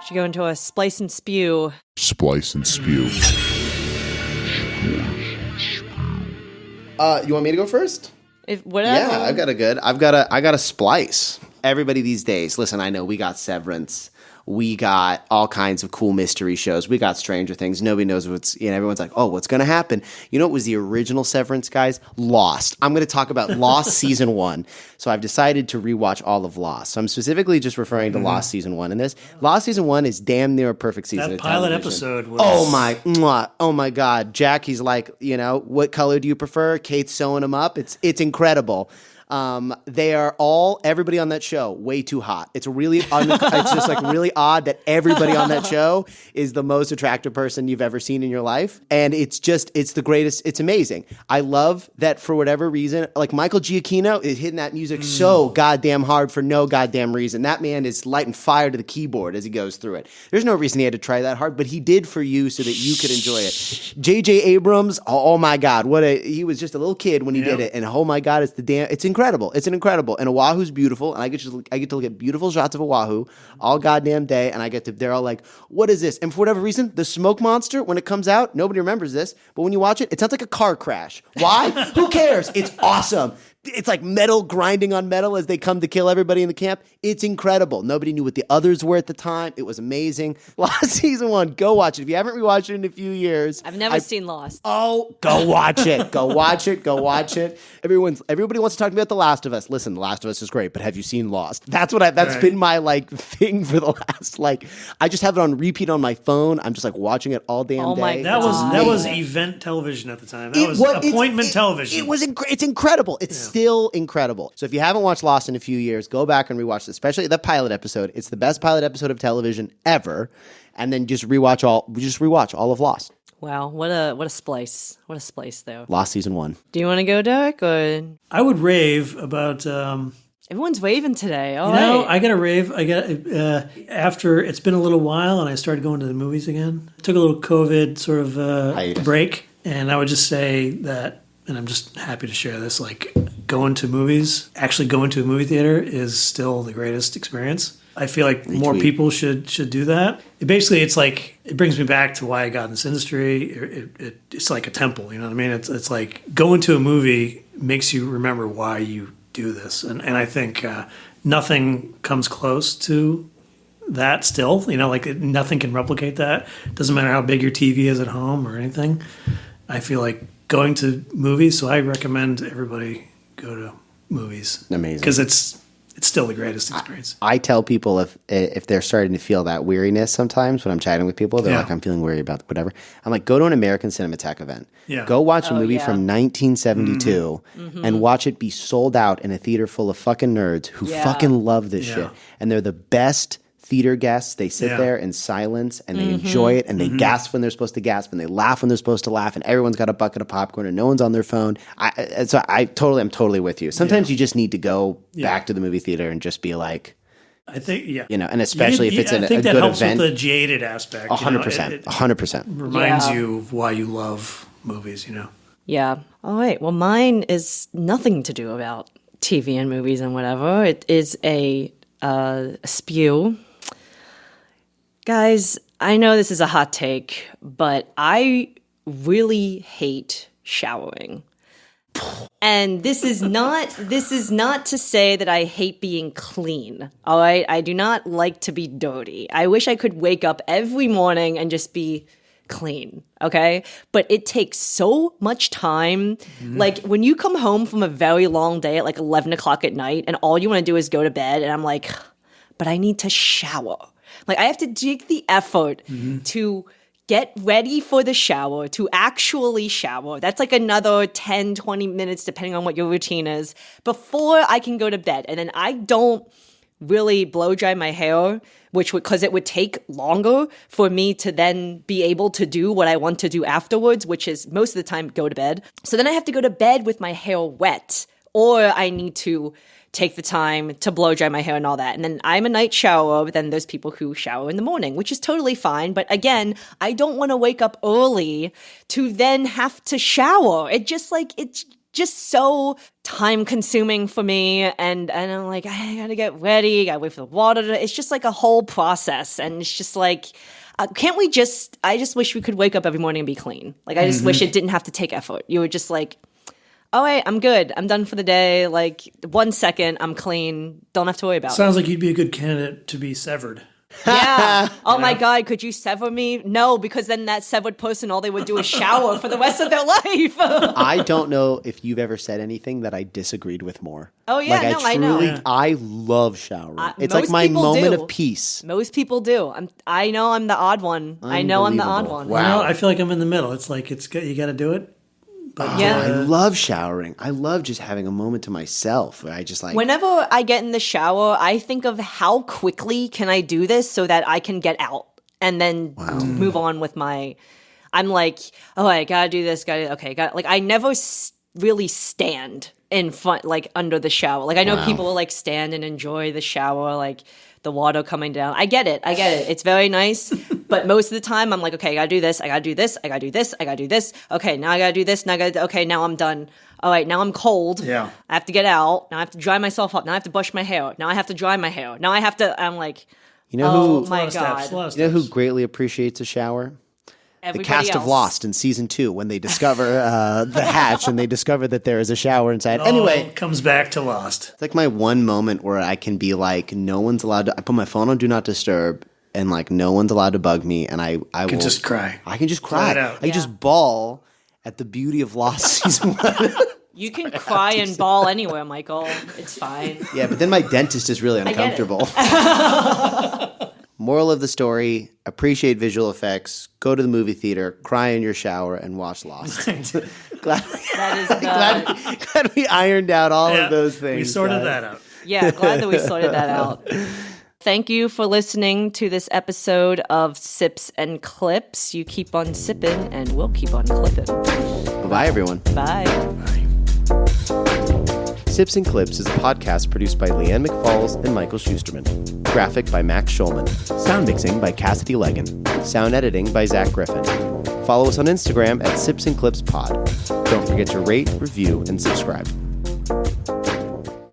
[SPEAKER 1] Should go into a splice and spew.
[SPEAKER 4] Splice and spew.
[SPEAKER 2] You want me to go first?
[SPEAKER 1] Whatever.
[SPEAKER 2] Yeah, I got a splice. Everybody these days, listen, I know we got Severance. We got all kinds of cool mystery shows. We got Stranger Things. Nobody knows everyone's like, oh, what's going to happen? You know what was the original Severance, guys? Lost. I'm going to talk about Lost Season 1. So I've decided to rewatch all of Lost. So I'm specifically just referring to Lost Season 1 in this. Lost Season 1 is damn near a perfect season
[SPEAKER 3] that
[SPEAKER 2] of
[SPEAKER 3] pilot
[SPEAKER 2] television.
[SPEAKER 3] Episode was...
[SPEAKER 2] Oh my God. Jack, he's like, what color do you prefer? Kate's sewing him up. It's incredible. They are everybody on that show way too hot. It's it's just like really odd that everybody on that show is the most attractive person you've ever seen in your life. And it's the greatest. It's amazing. I love that for whatever reason, like Michael Giacchino is hitting that music so goddamn hard for no goddamn reason. That man is lighting fire to the keyboard as he goes through it. There's no reason he had to try that hard, but he did for you so that you could enjoy it. J.J. Abrams, oh my God, he was just a little kid when he did it. And oh my God, it's incredible. It's incredible. And Oahu's beautiful. And I get to look at beautiful shots of Oahu all goddamn day. And they're all like, what is this? And for whatever reason, the smoke monster, when it comes out, nobody remembers this. But when you watch it, it sounds like a car crash. Why? Who cares? It's awesome. It's like metal grinding on metal as they come to kill everybody in the camp. It's incredible. Nobody knew what the others were at the time. It was amazing. Lost Season 1, go watch it. If you haven't rewatched it in a few years.
[SPEAKER 1] I've never seen Lost.
[SPEAKER 2] Oh, go watch it. Go watch it. Go watch it. Everybody wants to talk about The Last of Us. Listen, The Last of Us is great, but have you seen Lost? That's been my thing for the last, I just have it on repeat on my phone. I'm just watching it all damn day.
[SPEAKER 3] That was event television at the time. That was appointment television.
[SPEAKER 2] It's incredible. It's still incredible. So if you haven't watched Lost in a few years, go back and rewatch it, especially the pilot episode. It's the best pilot episode of television ever. And then just rewatch all of Lost.
[SPEAKER 1] Wow, what a splice. What a splice though.
[SPEAKER 2] Lost Season 1.
[SPEAKER 1] Do you want to go, Derek, or
[SPEAKER 3] I would rave about
[SPEAKER 1] everyone's raving today.
[SPEAKER 3] I got to rave. After it's been a little while and I started going to the movies again. I took a little COVID sort of break, and I would just say that, and I'm just happy to share this, actually going to a movie theater is still the greatest experience. I feel like more people should do that. It brings me back to why I got in this industry. It's like a temple, you know what I mean? It's like going to a movie makes you remember why you do this. And I think nothing comes close to that still. Nothing can replicate that. Doesn't matter how big your TV is at home or anything. I feel like going to movies, so I recommend everybody go to movies.
[SPEAKER 2] Amazing.
[SPEAKER 3] Because it's it's still the greatest experience.
[SPEAKER 2] I tell people if they're starting to feel that weariness sometimes when I'm chatting with people, they're like, I'm feeling weary about whatever. I'm like, go to an American Cinematheque event. Yeah. Go watch a movie from 1972 and watch it be sold out in a theater full of fucking nerds who fucking love this shit. And they're the best theater guests. They sit there in silence and they enjoy it and they gasp when they're supposed to gasp and they laugh when they're supposed to laugh and everyone's got a bucket of popcorn and no one's on their phone. I'm totally with you. Sometimes you just need to go back to the movie theater and just be like,
[SPEAKER 3] I think,
[SPEAKER 2] and especially if it's a good event. I think that helps with
[SPEAKER 3] the jaded aspect.
[SPEAKER 2] 100%. 100%.
[SPEAKER 3] Reminds you of why you love movies,
[SPEAKER 1] Yeah. All right. Well, mine is nothing to do about TV and movies and whatever. It is a spew. Guys, I know this is a hot take, but I really hate showering. And this is not to say that I hate being clean. All right? I do not like to be dirty. I wish I could wake up every morning and just be clean, okay? But it takes so much time. Like when you come home from a very long day at like 11 o'clock at night and all you want to do is go to bed and I'm like, but I need to shower. Like I have to take the effort to get ready for the shower, to actually shower. That's like another 10, 20 minutes, depending on what your routine is, before I can go to bed. And then I don't really blow dry my hair, because it would take longer for me to then be able to do what I want to do afterwards, which is most of the time go to bed. So then I have to go to bed with my hair wet, or I need to take the time to blow dry my hair and all that. And then I'm a night shower, but then there's people who shower in the morning, which is totally fine. But again, I don't want to wake up early to then have to shower. It's just so time consuming for me. And I'm like, I gotta get ready, gotta wait for the water it's just like a whole process. And it's just like, I just wish we could wake up every morning and be clean. Like, I just wish it didn't have to take effort. You were just like, all right, I'm good. I'm done for the day. Like 1 second, I'm clean. Don't have to worry about it.
[SPEAKER 3] Sounds like you'd be a good candidate to be severed.
[SPEAKER 1] Yeah. Oh my God, could you sever me? No, because then that severed person, all they would do is shower for the rest of their life.
[SPEAKER 2] I don't know if you've ever said anything that I disagreed with more.
[SPEAKER 1] Oh yeah, I know.
[SPEAKER 2] I love showering. It's like my moment of peace.
[SPEAKER 1] Most people do. I know I'm the odd one. I know I'm the odd one.
[SPEAKER 2] Wow.
[SPEAKER 3] I feel like I'm in the middle. It's like you got to do it. But
[SPEAKER 2] I love showering. I love just having a moment to myself. Where I just like.
[SPEAKER 1] Whenever I get in the shower, I think of how quickly can I do this so that I can get out and then move on with my. I'm like, oh, I gotta do this. Like I never really stand in front, like under the shower. Like I know people will like stand and enjoy the shower, like the water coming down. I get it. It's very nice. But most of the time I'm like, okay, I gotta do this. I gotta do this. I gotta do this. I gotta do this. Okay, now I gotta do this. Okay, now I'm done. All right, now I'm cold.
[SPEAKER 2] Yeah.
[SPEAKER 1] I have to get out. Now I have to dry myself up. Now I have to brush my hair. Now I have to dry my hair. Now I have to, I'm like, oh my God.
[SPEAKER 2] You know who greatly appreciates a shower?
[SPEAKER 1] Everybody
[SPEAKER 2] the cast
[SPEAKER 1] else.
[SPEAKER 2] of Lost in season 2 when they discover the hatch and they discover that there is a shower inside. Anyway,
[SPEAKER 3] it comes back to Lost.
[SPEAKER 2] It's like my one moment where I can be like, no one's allowed to. I put my phone on Do Not Disturb, and like no one's allowed to bug me, and I will
[SPEAKER 3] just cry.
[SPEAKER 2] I can just cry. I can just bawl at the beauty of Lost season 1.
[SPEAKER 1] You can cry and bawl anywhere, Michael. It's fine.
[SPEAKER 2] Yeah, but then my dentist is really uncomfortable. Moral of the story, appreciate visual effects, go to the movie theater, cry in your shower, and watch Lost. glad we ironed out all of those things.
[SPEAKER 3] We sorted that out.
[SPEAKER 1] Yeah, glad that we sorted that out. Thank you for listening to this episode of Sips and Clips. You keep on sipping, and we'll keep on clipping.
[SPEAKER 2] Bye, everyone.
[SPEAKER 1] Bye.
[SPEAKER 2] Sips and Clips is a podcast produced by Leanne McFalls and Michael Schusterman. Graphic by Max Schulman. Sound mixing by Cassidy Legan. Sound editing by Zach Griffin. Follow us on Instagram at Sips and Clips Pod. Don't forget to rate, review, and subscribe.